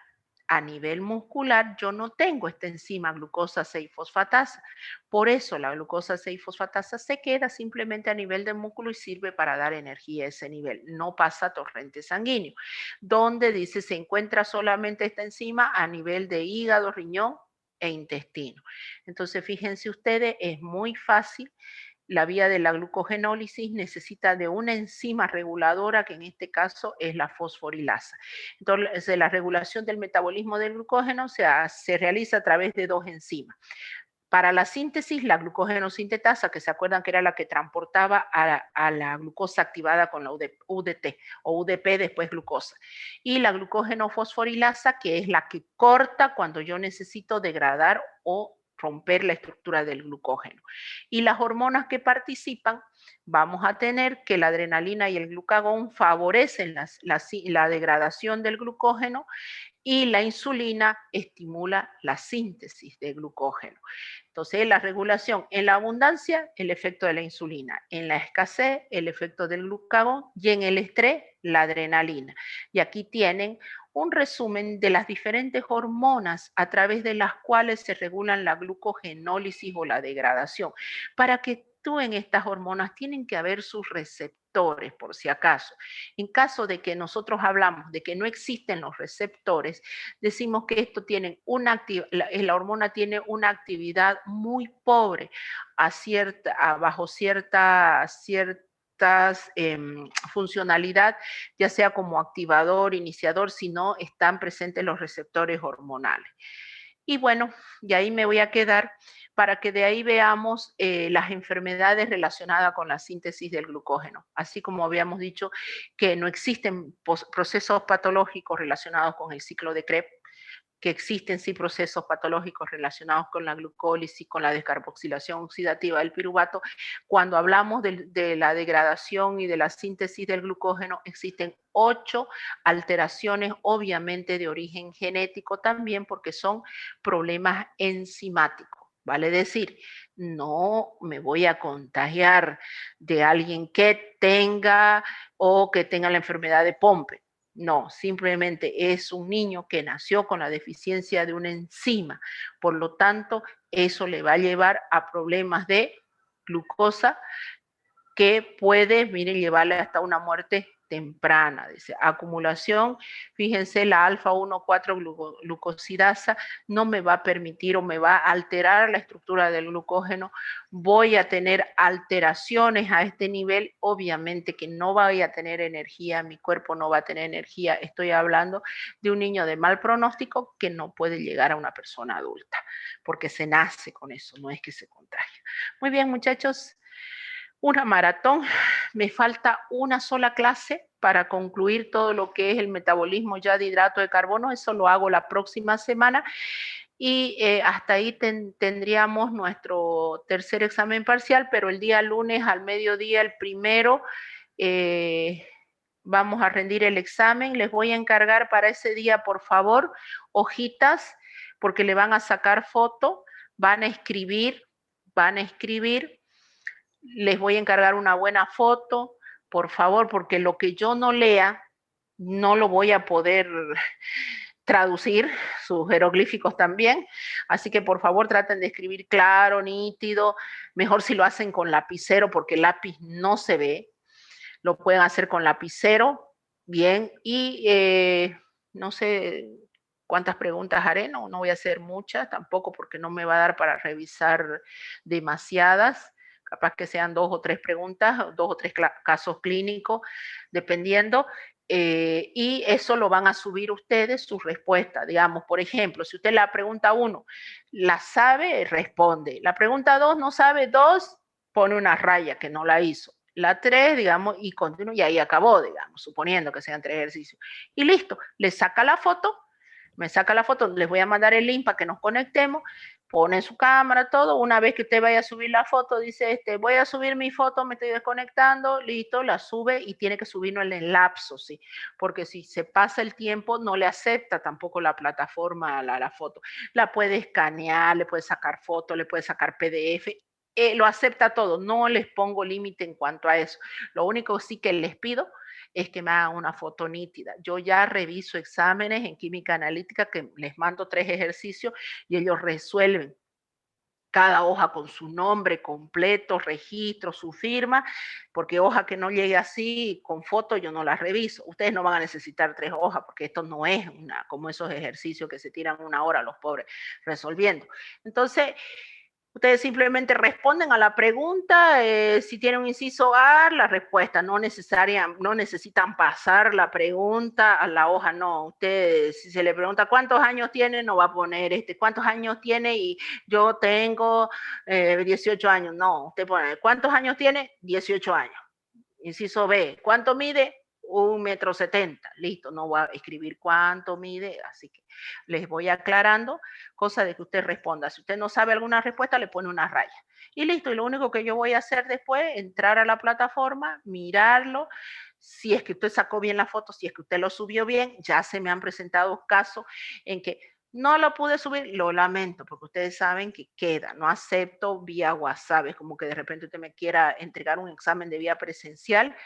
yo no tengo esta enzima glucosa 6-fosfatasa. Por eso la glucosa 6-fosfatasa se queda simplemente a nivel de músculo y sirve para dar energía a ese nivel. No pasa a torrente sanguíneo. Donde dice se encuentra solamente esta enzima a nivel de hígado, riñón e intestino. Entonces, fíjense ustedes, es muy fácil. La vía de la glucogenólisis necesita de una enzima reguladora, que en este caso es la fosforilasa. Entonces, la regulación del metabolismo del glucógeno se realiza a través de dos enzimas. Para la síntesis, la glucógeno-sintetasa, que se acuerdan que era la que transportaba a la glucosa activada con la UDT o UDP, después glucosa. Y la glucógeno-fosforilasa, que es la que corta cuando yo necesito degradar o romper la estructura del glucógeno. Y las hormonas que participan, vamos a tener que la adrenalina y el glucagón favorecen la degradación del glucógeno y la insulina estimula la síntesis de glucógeno. Entonces, la regulación en la abundancia, el efecto de la insulina, en la escasez, el efecto del glucagón y en el estrés, la adrenalina. Y aquí tienen un resumen de las diferentes hormonas a través de las cuales se regulan la glucogenólisis o la degradación, para que actúen estas hormonas, tienen que haber sus receptores, por si acaso. En caso de que nosotros hablamos de que no existen los receptores, decimos que esto tiene la hormona tiene una actividad muy pobre bajo ciertas funcionalidad, ya sea como activador, iniciador, si no están presentes los receptores hormonales. Y bueno, y ahí me voy a quedar para que de ahí veamos las enfermedades relacionadas con la síntesis del glucógeno, así como habíamos dicho que no existen procesos patológicos relacionados con el ciclo de Krebs, que existen sí procesos patológicos relacionados con la glucólisis, con la descarboxilación oxidativa del piruvato. Cuando hablamos de la degradación y de la síntesis del glucógeno, existen 8 alteraciones, obviamente de origen genético también, porque son problemas enzimáticos. Vale decir, no me voy a contagiar de alguien que tenga o que tenga la enfermedad de Pompe. No, simplemente es un niño que nació con la deficiencia de una enzima. Por lo tanto, eso le va a llevar a problemas de glucosa que puede, miren, llevarle hasta una muerte temprana. Dice, acumulación, fíjense, la alfa-1,4-glucosidasa no me va a permitir o me va a alterar la estructura del glucógeno. Voy a tener alteraciones a este nivel, obviamente que no voy a tener energía, mi cuerpo no va a tener energía. Estoy hablando de un niño de mal pronóstico que no puede llegar a una persona adulta, porque se nace con eso, no es que se contagia. Muy bien, muchachos. Una maratón, me falta una sola clase para concluir todo lo que es el metabolismo ya de hidrato de carbono, eso lo hago la próxima semana y hasta ahí tendríamos nuestro tercer examen parcial, pero el día lunes al mediodía, el primero, vamos a rendir el examen. Les voy a encargar para ese día, por favor, hojitas, porque le van a sacar foto, van a escribir, les voy a encargar una buena foto, por favor, porque lo que yo no lea, no lo voy a poder traducir, sus jeroglíficos también, así que por favor traten de escribir claro, nítido, mejor si lo hacen con lapicero, porque el lápiz no se ve, lo pueden hacer con lapicero, bien, y no sé cuántas preguntas haré, no voy a hacer muchas, tampoco porque no me va a dar para revisar demasiadas, capaz que sean 2 o 3 preguntas, 2 o 3 casos clínicos, dependiendo, y eso lo van a subir ustedes, sus respuestas, digamos, por ejemplo, si usted la pregunta 1 la sabe, responde, la pregunta 2 no sabe, 2 pone una raya que no la hizo, la 3, digamos, y continúa, y ahí acabó, digamos, suponiendo que sean 3 ejercicios, y listo, le saca la foto, me saca la foto, les voy a mandar el link para que nos conectemos, pone su cámara, todo, una vez que usted vaya a subir la foto, dice, voy a subir mi foto, me estoy desconectando, listo, la sube y tiene que subirlo en el lapso, ¿sí? Porque si se pasa el tiempo, no le acepta tampoco la plataforma la foto. La puede escanear, le puede sacar foto, le puede sacar PDF, lo acepta todo, no les pongo límite en cuanto a eso. Lo único sí que les pido es que me hagan una foto nítida. Yo ya reviso exámenes en química analítica que les mando 3 ejercicios y ellos resuelven cada hoja con su nombre completo, registro, su firma, porque hoja que no llegue así con foto yo no la reviso. Ustedes no van a necesitar 3 hojas porque esto no es como esos ejercicios que se tiran 1 hora los pobres resolviendo. Entonces, ustedes simplemente responden a la pregunta, si tiene un inciso A, la respuesta, no necesitan pasar la pregunta a la hoja, no. Usted, si se le pregunta cuántos años tiene, no va a poner cuántos años tiene y yo tengo 18 años, no. Usted pone, ¿cuántos años tiene? 18 años. Inciso B, ¿cuánto mide? 1,70 m, listo, no voy a escribir cuánto mide, así que les voy aclarando, cosa de que usted responda. Si usted no sabe alguna respuesta, le pone una raya. Y listo, y lo único que yo voy a hacer después, entrar a la plataforma, mirarlo, si es que usted sacó bien la foto, si es que usted lo subió bien, ya se me han presentado casos en que no lo pude subir, lo lamento, porque ustedes saben que queda, no acepto vía WhatsApp, es como que de repente usted me quiera entregar un examen de vía presencial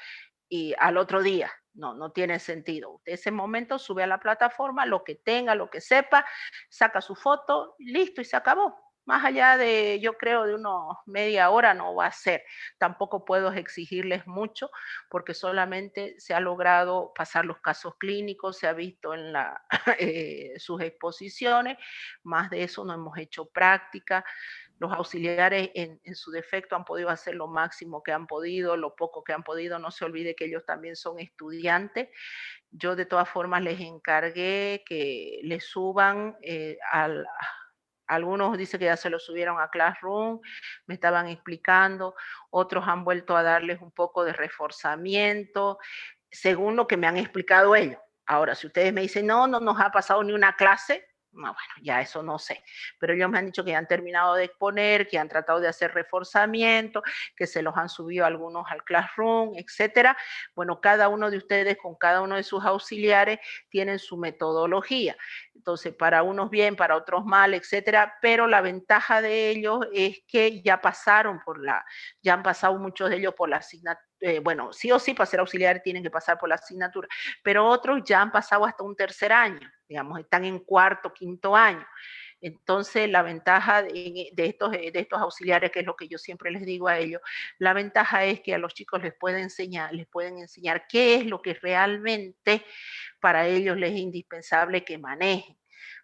y al otro día. No tiene sentido. Usted ese momento sube a la plataforma, lo que tenga, lo que sepa, saca su foto, listo y se acabó. Más allá de, yo creo, de unos media hora no va a ser. Tampoco puedo exigirles mucho porque solamente se ha logrado pasar los casos clínicos, se ha visto en sus exposiciones, más de eso no hemos hecho práctica. Los auxiliares en su defecto han podido hacer lo máximo que han podido, lo poco que han podido. No se olvide que ellos también son estudiantes. Yo de todas formas les encargué que les suban algunos dicen que ya se lo subieron a Classroom, me estaban explicando, otros han vuelto a darles un poco de reforzamiento, según lo que me han explicado ellos. Ahora, si ustedes me dicen, no nos ha pasado ni una clase, no, bueno, ya eso no sé, pero ellos me han dicho que ya han terminado de exponer, que han tratado de hacer reforzamiento, que se los han subido algunos al Classroom, etcétera. Bueno, cada uno de ustedes con cada uno de sus auxiliares tienen su metodología. Entonces, para unos bien, para otros mal, etcétera, pero la ventaja de ellos es que ya han pasado muchos de ellos por la asignatura. Bueno, sí o sí para ser auxiliares tienen que pasar por la asignatura, pero otros ya han pasado hasta un tercer año, digamos, están en cuarto, quinto año. Entonces, la ventaja de estos auxiliares, que es lo que yo siempre les digo a ellos, la ventaja es que a los chicos les pueden enseñar qué es lo que realmente para ellos les es indispensable que manejen,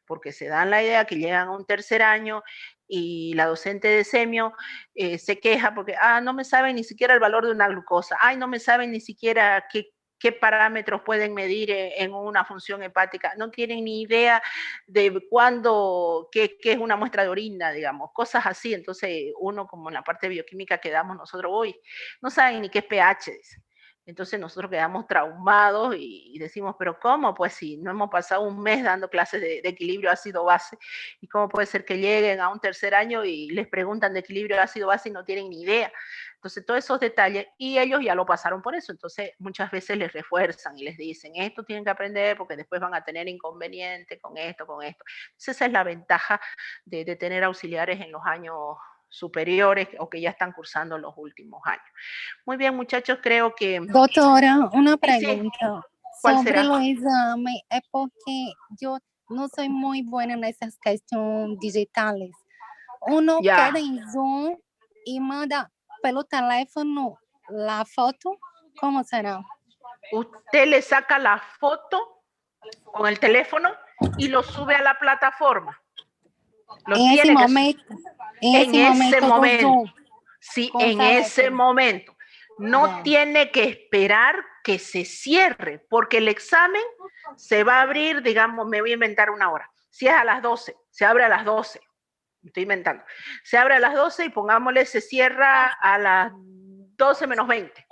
porque se dan la idea que llegan a un tercer año y la docente de semio se queja porque, no me saben ni siquiera el valor de una glucosa, no me saben ni siquiera qué parámetros pueden medir en una función hepática, no tienen ni idea de qué es una muestra de orina, digamos, cosas así. Entonces uno, como en la parte de bioquímica que damos nosotros hoy, no saben ni qué es pH, dice. Entonces nosotros quedamos traumados y decimos, pero ¿cómo? Pues si no hemos pasado un mes dando clases de equilibrio ácido-base, ¿y cómo puede ser que lleguen a un tercer año y les preguntan de equilibrio ácido-base y no tienen ni idea? Entonces todos esos detalles, y ellos ya lo pasaron por eso, entonces muchas veces les refuerzan y les dicen, esto tienen que aprender porque después van a tener inconveniente con esto, con esto. Entonces esa es la ventaja de tener auxiliares en los años superiores o que ya están cursando los últimos años. Muy bien, muchachos, creo que... Doutora, una Sí. pregunta ¿Cuál sobre será? los exames. Es porque yo no soy muy buena en esas cuestiones digitales. Uno Ya. queda en Zoom y manda pelo teléfono la foto. ¿Cómo será? Usted le saca la foto con el teléfono y lo sube a la plataforma. En ese momento. Sí, en ese momento. No tiene que esperar que se cierre, porque el examen se va a abrir, digamos, me voy a inventar una hora. Si es a las 12, se abre a las 12. Estoy inventando. Se abre a las 12 y pongámosle, se cierra a las 12 menos 20.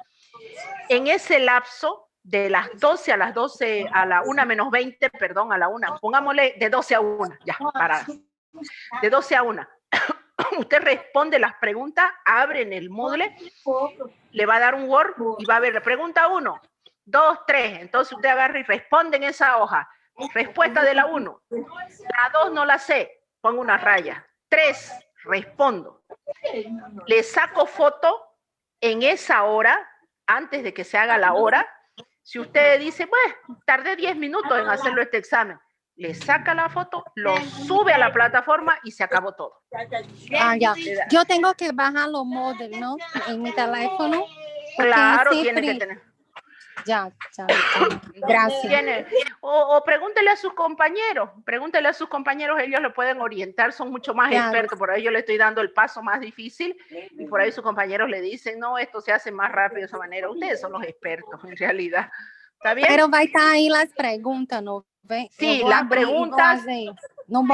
En ese lapso, de las 12 a las 12, a la 1 menos 20, perdón, a la 1, pongámosle de 12 a 1, ya, para. De 12 a 1. Usted responde las preguntas, abre en el Moodle, le va a dar un Word y va a ver, pregunta 1, 2, 3. Entonces usted agarra y responde en esa hoja. Respuesta de la 1. La 2 no la sé, pongo una raya. 3, respondo. Le saco foto en esa hora, antes de que se haga la hora. Si usted dice, bueno, tardé 10 minutos en hacerlo este examen, le saca la foto, lo sube a la plataforma y se acabó todo. Ya. Yo tengo que bajar los modelos, ¿no? En mi teléfono. Claro, tiene que tener. Ya. Gracias. O pregúntele a sus compañeros, ellos lo pueden orientar, son mucho más expertos, por ahí yo le estoy dando el paso más difícil y por ahí sus compañeros le dicen, no, esto se hace más rápido de esa manera. Ustedes son los expertos en realidad. ¿Está bien? Pero va a estar ahí las preguntas, ¿no? Sí, las preguntas,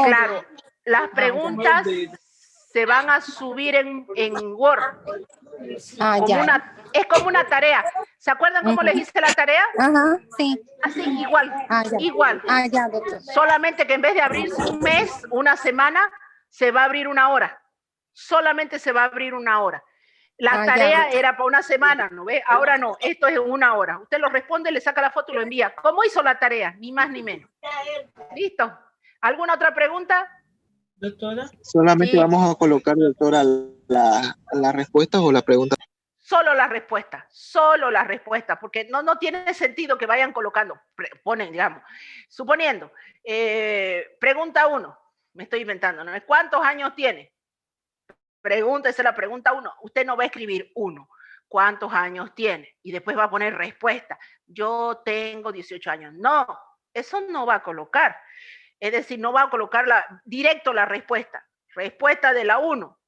claro, las preguntas se van a subir en Word. Es como una tarea. ¿Se acuerdan cómo les hice la tarea? Ajá, sí. Así, igual. Igual. Ya, doctor. Solamente que en vez de abrirse un mes, una semana, se va a abrir una hora. Solamente se va a abrir una hora. La tarea era para una semana, ¿no ve? Ahora no, esto es una hora. Usted lo responde, le saca la foto y lo envía. ¿Cómo hizo la tarea? Ni más ni menos. ¿Listo? ¿Alguna otra pregunta? Doctora. Solamente vamos a colocar, doctora, las respuestas o la pregunta. Solo la respuesta, porque no tiene sentido que vayan colocando, ponen, digamos, suponiendo, pregunta 1, me estoy inventando, ¿no? ¿Cuántos años tiene? Pregunta, esa es la pregunta 1. Usted no va a escribir 1. ¿Cuántos años tiene? Y después va a poner respuesta. Yo tengo 18 años. No, eso no va a colocar. Es decir, no va a colocar directo la respuesta. Respuesta de la 1.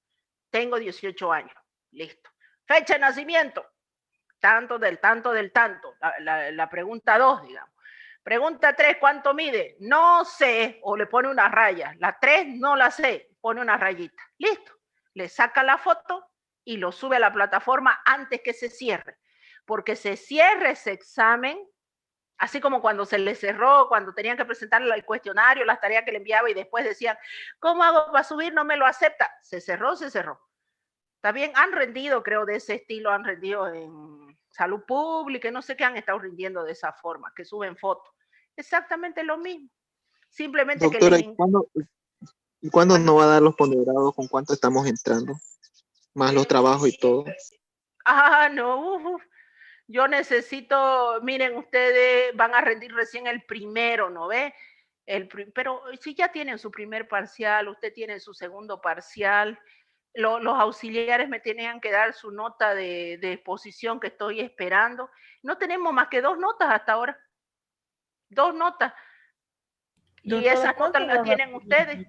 Tengo 18 años. Listo. Fecha de nacimiento. Tanto del tanto del tanto. La pregunta 2, digamos. Pregunta 3, ¿cuánto mide? No sé, o le pone una raya. La 3 no la sé, pone una rayita. Listo. Le saca la foto y lo sube a la plataforma antes que se cierre. Porque se cierre ese examen, así como cuando se le cerró, cuando tenían que presentar el cuestionario, las tareas que le enviaba y después decían, ¿cómo hago para subir? No me lo acepta. Se cerró, se cerró. También han rendido, creo, de ese estilo, han rendido en salud pública, no sé qué han estado rindiendo de esa forma, que suben fotos. Exactamente lo mismo. Simplemente Doctora, que ¿y cuándo nos va a dar los ponderados? ¿Con cuánto estamos entrando? Más los trabajos y todo. No. Yo necesito, miren, ustedes van a rendir recién el primero, ¿no ve? Pero si ya tienen su primer parcial, usted tiene su segundo parcial, los auxiliares me tenían que dar su nota de exposición que estoy esperando. No tenemos más que 2 notas hasta ahora. 2 notas. Y Doctora, esas notas las tienen ustedes.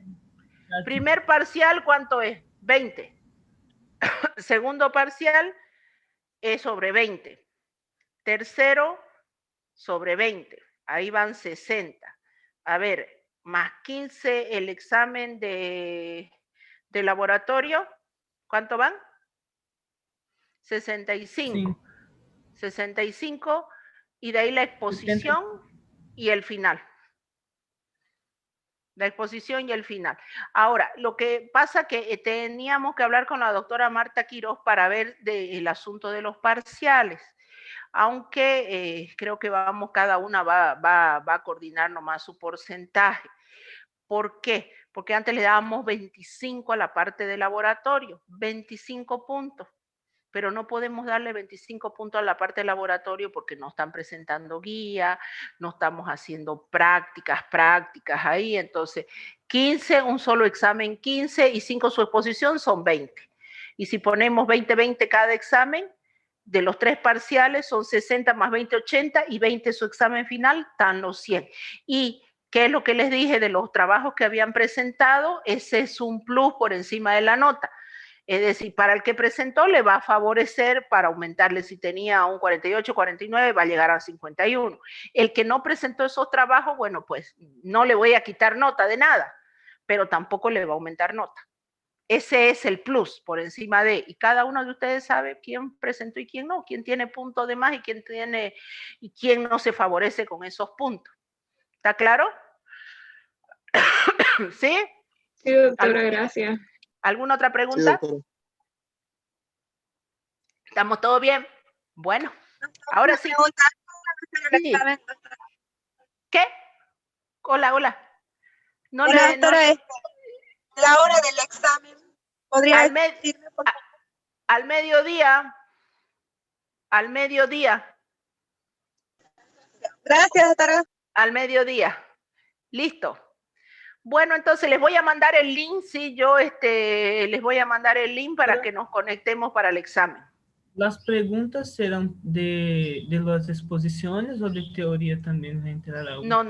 Primer parcial, ¿cuánto es? 20. Segundo parcial es sobre 20. Tercero, sobre 20. Ahí van 60. A ver, más 15 el examen de laboratorio. ¿Cuánto van? 65. 65 y de ahí la exposición y el final. La exposición y el final. Ahora, lo que pasa que teníamos que hablar con la doctora Marta Quiroz para ver el asunto de los parciales, aunque creo que cada una va a coordinar nomás su porcentaje. ¿Por qué? Porque antes le dábamos 25 a la parte de laboratorio, 25 puntos. Pero no podemos darle 25 puntos a la parte de laboratorio porque no están presentando guía, no estamos haciendo prácticas ahí, entonces 15, un solo examen 15 y 5 su exposición son 20. Y si ponemos 20 cada examen, de los 3 parciales son 60 más 20, 80 y 20 su examen final, están los 100. Y ¿qué es lo que les dije de los trabajos que habían presentado? Ese es un plus por encima de la nota. Es decir, para el que presentó le va a favorecer para aumentarle, si tenía un 48, 49, va a llegar a 51. El que no presentó esos trabajos, bueno, pues no le voy a quitar nota de nada, pero tampoco le va a aumentar nota. Ese es el plus por encima de, y cada uno de ustedes sabe quién presentó y quién no, quién tiene puntos de más y quién no se favorece con esos puntos. ¿Está claro? ¿Sí? Sí, doctora, gracias. ¿Alguna otra pregunta? Sí, ¿Estamos todos bien? Bueno, ahora sí. Sí. ¿Qué? Hola. No bueno, doctora, la hora del examen. ¿Podría decirme, por favor? Al mediodía. Gracias, doctora. Al mediodía. Listo. Bueno, entonces les voy a mandar el link, sí, yo les voy a mandar el link para que nos conectemos para el examen. ¿Las preguntas serán de las exposiciones o de teoría también entrará? No,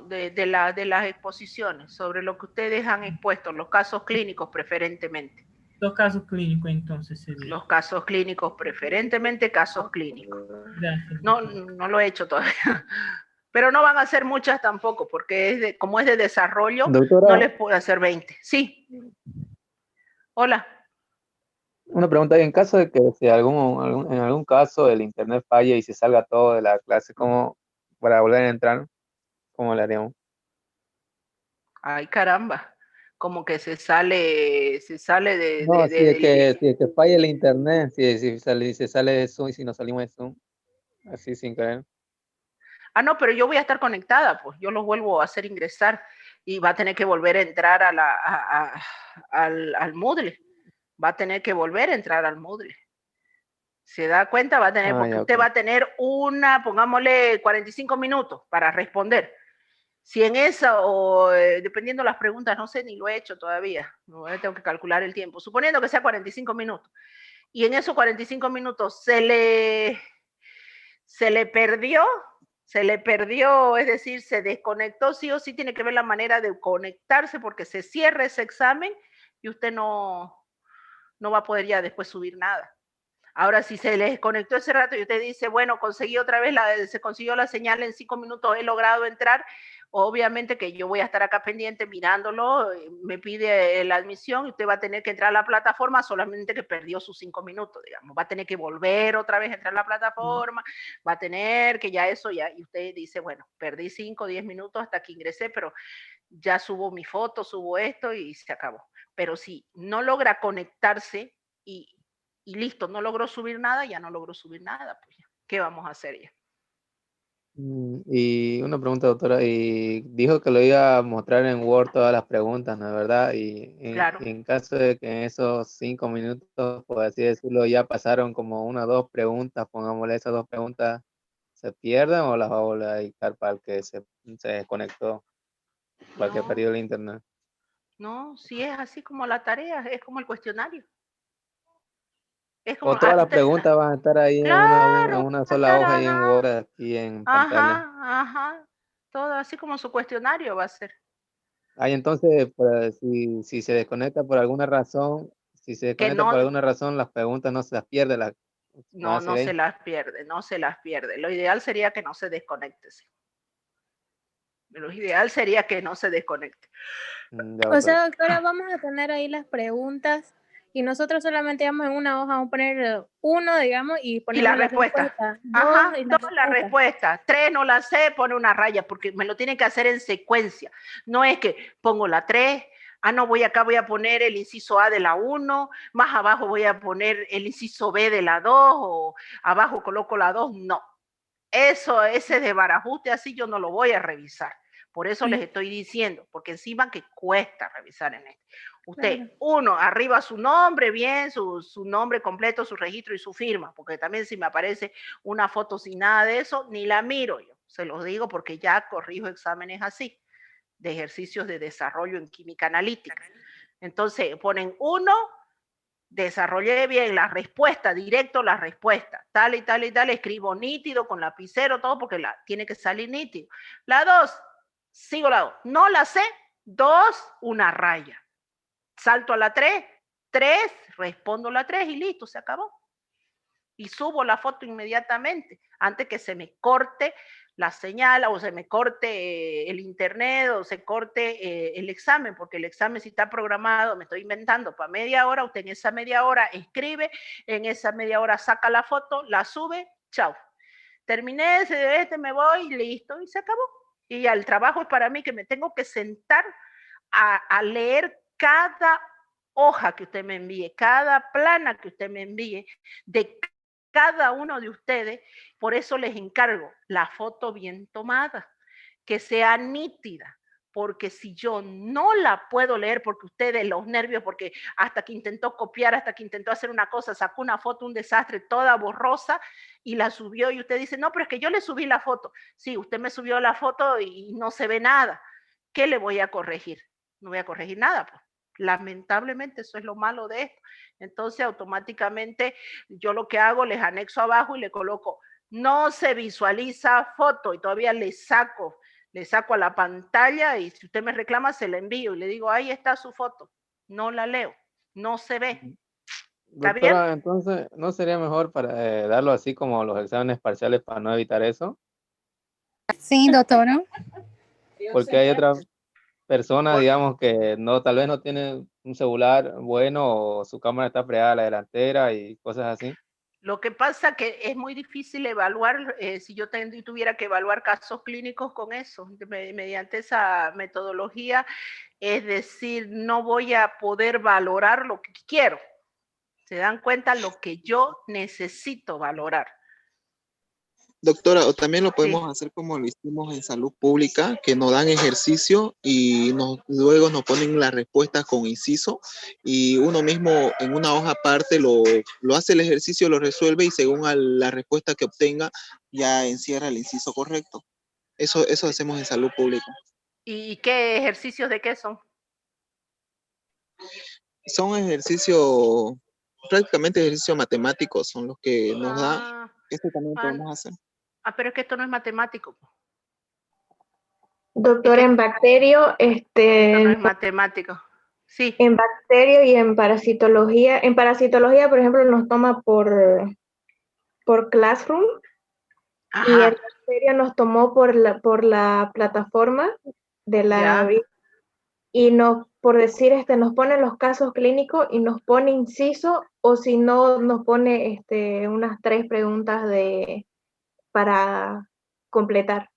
de las exposiciones, sobre lo que ustedes han expuesto, los casos clínicos preferentemente. Los casos clínicos, entonces, sería. Los casos clínicos, preferentemente casos clínicos. Gracias. No lo he hecho todavía. Pero no van a ser muchas tampoco, porque como es de desarrollo, doctora, no les puedo hacer 20. Sí. Hola. Una pregunta, en caso de que si en algún caso el internet falle y se salga todo de la clase, ¿cómo para volver a entrar? ¿Cómo le haríamos? Ay, caramba. Como que se sale de... No, si es que falla el internet, si se sale de Zoom y si nos salimos de Zoom, así sin querer. No, pero yo voy a estar conectada, pues yo los vuelvo a hacer ingresar y va a tener que volver a entrar al Moodle. Va a tener que volver a entrar al Moodle. ¿Se da cuenta? Va a tener, porque usted va a tener pongámosle 45 minutos para responder. Si en esa, o dependiendo de las preguntas, no sé, ni lo he hecho todavía, no, tengo que calcular el tiempo, suponiendo que sea 45 minutos, y en esos 45 minutos se le perdió, es decir, se desconectó, sí o sí tiene que ver la manera de conectarse, porque se cierra ese examen y usted no va a poder ya después subir nada. Ahora, si se les desconectó ese rato y usted dice, bueno, conseguí otra vez, se consiguió la señal en 5 minutos, he logrado entrar, obviamente que yo voy a estar acá pendiente mirándolo, me pide la admisión y usted va a tener que entrar a la plataforma, solamente que perdió sus 5 minutos, digamos, va a tener que volver otra vez a entrar a la plataforma, va a tener que ya eso, ya, y usted dice, bueno, perdí 5, 10 minutos hasta que ingresé, pero ya subo mi foto, subo esto y se acabó. Pero si no logra conectarse y listo, no logró subir nada, ya no logró subir nada, pues ¿qué vamos a hacer ya? Y una pregunta, doctora, y dijo que lo iba a mostrar en Word todas las preguntas, ¿no es verdad? Y Claro. en caso de que en esos 5 minutos, por así decirlo, ya pasaron como 1 o 2 preguntas, pongámosle esas 2 preguntas, ¿se pierden o las va a volver a dictar para el que se desconectó, para el que perdió el internet? No, si es así como la tarea, es como el cuestionario. Es como, O todas las preguntas van a estar ahí claro, en una sola hoja y en Word aquí en pantalla. Ajá, todo así como su cuestionario va a ser. Ahí entonces, pues, si se desconecta por alguna razón, las preguntas no se las pierde, van no, a no seguir se ahí. las pierde, no se las pierde. Lo ideal sería que no se desconecte. Sí. Lo ideal sería que no se desconecte. Ya, O sea, doctora, vamos a tener ahí las preguntas y nosotros solamente vamos en una hoja, vamos a poner 1, digamos, y Y ponemos la la respuesta. respuesta. 2 Ajá, y 2 la respuesta. 3 no la sé, pone una raya, porque me lo tienen que hacer en secuencia. No es que pongo la 3, no, voy acá, voy a poner el inciso A de la 1, más abajo voy a poner el inciso B de la 2, o abajo coloco la 2, no. Eso, ese de barajuste así yo no lo voy a revisar. Por eso les estoy diciendo, porque encima que cuesta revisar en este. Usted, arriba su nombre, bien, su nombre completo, su registro y su firma, porque también si me aparece una foto sin nada de eso, ni la miro yo. Se los digo porque ya corrijo exámenes así, de ejercicios de desarrollo en química analítica. Entonces ponen 1, desarrollé bien la respuesta, directo la respuesta, tal y tal y tal, escribo nítido con lapicero, todo, porque tiene que salir nítido. La 2, sigo la 2, no la sé, 2, una raya. Salto a la 3, respondo la 3 y listo, se acabó. Y subo la foto inmediatamente, antes que se me corte la señal o se me corte el internet o se corte el examen, porque el examen si está programado, me estoy inventando, para media hora, usted en esa media hora escribe, en esa media hora saca la foto, la sube, chao. Terminé, me voy, listo, y se acabó. Y el trabajo es para mí que me tengo que sentar a leer cada hoja que usted me envíe, cada plana que usted me envíe, de cada uno de ustedes. Por eso les encargo la foto bien tomada, que sea nítida, porque si yo no la puedo leer, porque ustedes los nervios, porque hasta que intentó copiar, hasta que intentó hacer una cosa, sacó una foto, un desastre, toda borrosa, y la subió, y usted dice, no, pero es que yo le subí la foto. Sí, usted me subió la foto y no se ve nada. ¿Qué le voy a corregir? No voy a corregir nada, pues. Lamentablemente eso es lo malo de esto. Entonces automáticamente yo lo que hago, les anexo abajo y le coloco, no se visualiza foto, y todavía le saco a la pantalla, y si usted me reclama se la envío y le digo, ahí está su foto, no la leo, no se ve. ¿Está Doctora, bien? entonces, ¿no sería mejor para darlo así como los exámenes parciales para no evitar eso? Sí, doctora. Porque hay otras personas, digamos, que tal vez no tienen un celular bueno o su cámara está fregada a la delantera y cosas así. Lo que pasa que es muy difícil evaluar, si yo tuviera que evaluar casos clínicos con eso, mediante esa metodología, es decir, no voy a poder valorar lo que quiero. ¿Se dan cuenta? Lo que yo necesito valorar. Doctora, o también lo podemos hacer como lo hicimos en salud pública, que nos dan ejercicio y luego nos ponen las respuestas con inciso, y uno mismo en una hoja aparte lo hace el ejercicio, lo resuelve, y según la respuesta que obtenga ya encierra el inciso correcto. Eso hacemos en salud pública. ¿Y qué ejercicios de qué son? Son ejercicios, prácticamente ejercicios matemáticos, son los que nos da. Esto también podemos hacer. Pero es que esto no es matemático. Doctor, en bacterio, Esto no es matemático. Sí. En bacterio y en parasitología. En parasitología, por ejemplo, nos toma por Classroom. Ajá. Y en bacterio nos tomó por la plataforma de la... Y por decir, nos pone los casos clínicos y nos pone inciso, o si no, nos pone unas 3 preguntas para completar.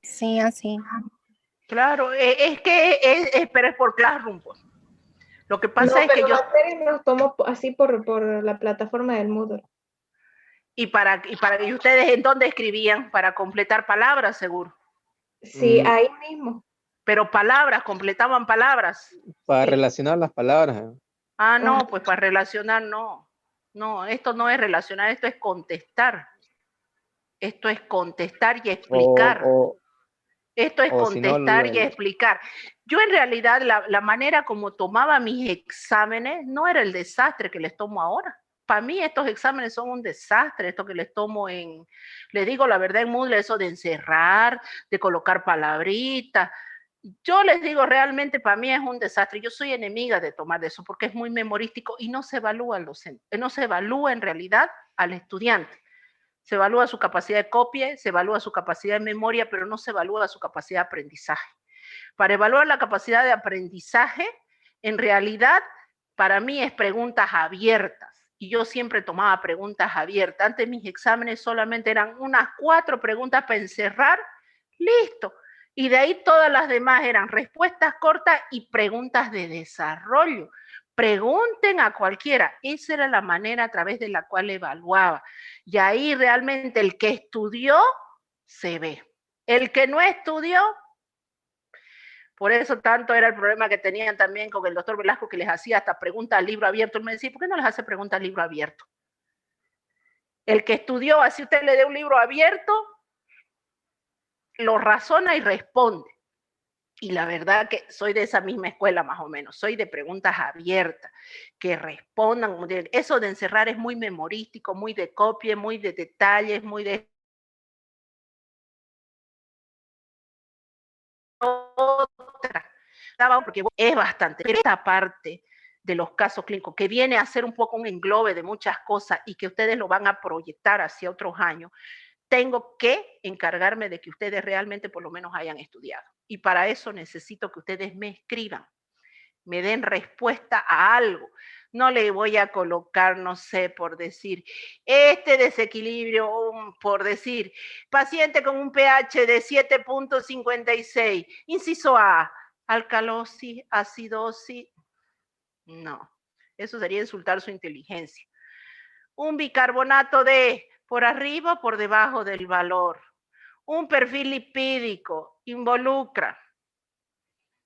Sí, así. Claro, pero es por Classroom, pues. Lo que pasa es que yo... bacterio nos tomó así por la plataforma del Moodle. ¿Y ustedes en dónde escribían? Para completar palabras, seguro. Sí, ahí mismo. Pero palabras, completaban palabras. Para relacionar las palabras. No, pues para relacionar no. No, esto no es relacionar, esto es contestar. Esto es contestar y explicar. Esto es contestar y explicar. Yo en realidad la manera como tomaba mis exámenes no era el desastre que les tomo ahora. Para mí estos exámenes son un desastre, esto que les tomo les digo la verdad en Moodle, eso de encerrar, de colocar palabritas. Yo les digo realmente para mí es un desastre. Yo soy enemiga de tomar de eso porque es muy memorístico y no se evalúa no se evalúa en realidad al estudiante. Se evalúa su capacidad de copia, se evalúa su capacidad de memoria, pero no se evalúa su capacidad de aprendizaje. Para evaluar la capacidad de aprendizaje, en realidad, para mí es preguntas abiertas. Y yo siempre tomaba preguntas abiertas. Antes mis exámenes solamente eran unas 4 preguntas para encerrar, listo. Y de ahí todas las demás eran respuestas cortas y preguntas de desarrollo. Pregunten a cualquiera. Esa era la manera a través de la cual evaluaba. Y ahí realmente el que estudió se ve. El que no estudió, por eso tanto era el problema que tenían también con el doctor Velasco, que les hacía hasta preguntas al libro abierto. Él me decía, ¿por qué no les hace preguntas al libro abierto? El que estudió, así usted le dé un libro abierto, lo razona y responde. Y la verdad que soy de esa misma escuela más o menos, soy de preguntas abiertas, que respondan. Eso de encerrar es muy memorístico, muy de copia, muy de detalles, muy de... Otra, porque es bastante, pero esta parte de los casos clínicos, que viene a ser un poco un englobe de muchas cosas y que ustedes lo van a proyectar hacia otros años, tengo que encargarme de que ustedes realmente por lo menos hayan estudiado. Y para eso necesito que ustedes me escriban, me den respuesta a algo. No le voy a colocar, no sé, por decir, este desequilibrio, por decir, paciente con un pH de 7.56, inciso A, alcalosis, acidosis. No, eso sería insultar su inteligencia. Un bicarbonato de por arriba o por debajo del valor. Un perfil lipídico involucra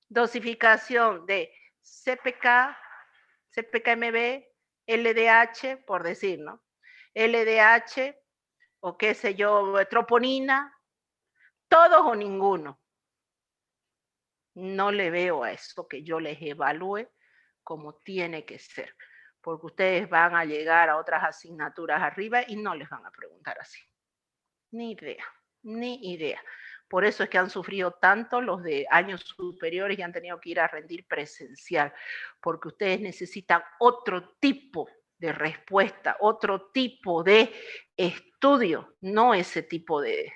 dosificación de CPK, CPKMB, LDH, por decir, ¿no? LDH, o qué sé yo, troponina, todos o ninguno. No le veo a esto que yo les evalúe como tiene que ser, porque ustedes van a llegar a otras asignaturas arriba y no les van a preguntar así. Ni idea, ni idea. Por eso es que han sufrido tanto los de años superiores y han tenido que ir a rendir presencial, porque ustedes necesitan otro tipo de respuesta, otro tipo de estudio, no ese tipo de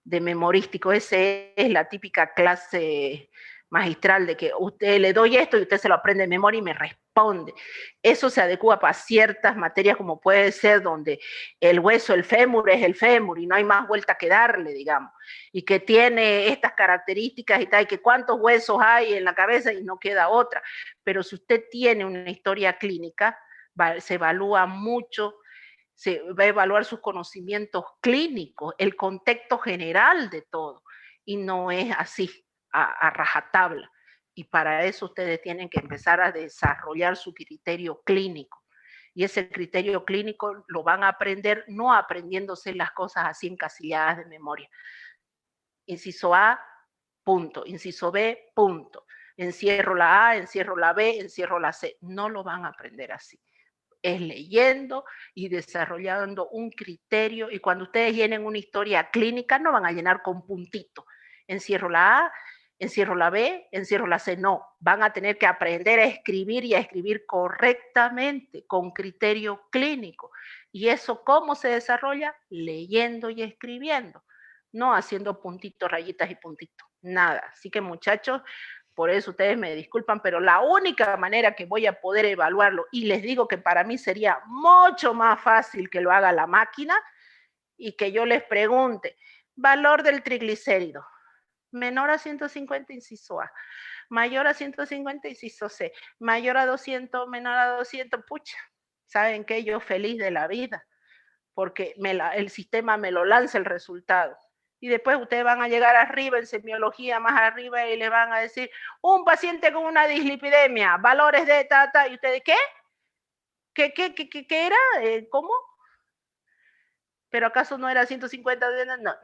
memorístico. Ese es la típica clase magistral de que usted le doy esto y usted se lo aprende de memoria y me responde. Eso se adecua para ciertas materias como puede ser donde el hueso, el fémur es el fémur y no hay más vuelta que darle, digamos, y que tiene estas características y tal, y que cuántos huesos hay en la cabeza y no queda otra. Pero si usted tiene una historia clínica, se evalúa mucho, se va a evaluar sus conocimientos clínicos, el contexto general de todo, y no es así, a rajatabla. Y para eso ustedes tienen que empezar a desarrollar su criterio clínico. Y ese criterio clínico lo van a aprender no aprendiéndose las cosas así encasilladas de memoria. Inciso A, punto. Inciso B, punto. Encierro la A, encierro la B, encierro la C. No lo van a aprender así. Es leyendo y desarrollando un criterio, y cuando ustedes llenen una historia clínica no van a llenar con puntito. Encierro la A, encierro la B, encierro la C. No, van a tener que aprender a escribir y a escribir correctamente, con criterio clínico. ¿Y eso cómo se desarrolla? Leyendo y escribiendo, no haciendo puntitos, rayitas y puntitos, nada. Así que muchachos, por eso ustedes me disculpan, pero la única manera que voy a poder evaluarlo, y les digo que para mí sería mucho más fácil que lo haga la máquina y que yo les pregunte, valor del triglicérido, menor a 150 inciso A, mayor a 150 inciso C, mayor a 200, menor a 200, pucha, ¿saben qué? Yo feliz de la vida, porque el sistema me lo lanza el resultado. Y después ustedes van a llegar arriba en semiología, más arriba, y les van a decir, un paciente con una dislipidemia, valores de tata, y ustedes, ¿qué? ¿Qué era? ¿Cómo? ¿Pero acaso no era 150? No.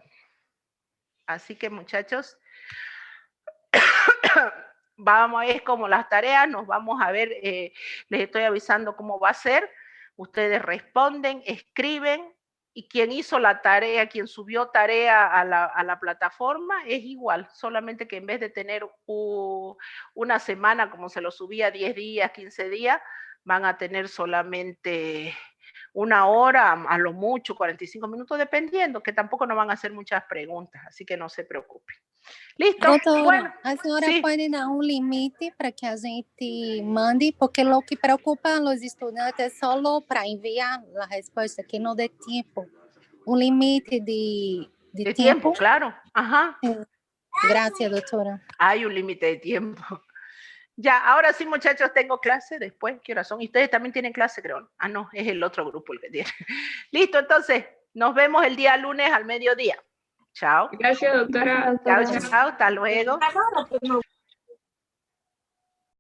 Así que muchachos, vamos a ver como las tareas, nos vamos a ver, les estoy avisando cómo va a ser, ustedes responden, escriben, y quien hizo la tarea, quien subió tarea a la plataforma, es igual, solamente que en vez de tener una semana, como se lo subía 10 días, 15 días, van a tener solamente una hora, a lo mucho 45 minutos, dependiendo, que tampoco nos van a hacer muchas preguntas, así que no se preocupen. Listo. Doutora, bueno, a senhora sim. pode dar um limite para que a gente mande, porque o que preocupa os estudantes é só para enviar a resposta, que não dê tempo. Um limite de tiempo, claro. Ajá. Gracias, doctora. Hay un límite de tiempo. Ya, ahora sí, muchachos, tengo clase después. ¿Qué horas son? Y ustedes también tienen clase, creo. Ah, no, es el otro grupo el que tiene. Listo, entonces, nos vemos el día lunes al mediodía. Chao. Gracias, doctora. Chao, chao, hasta luego.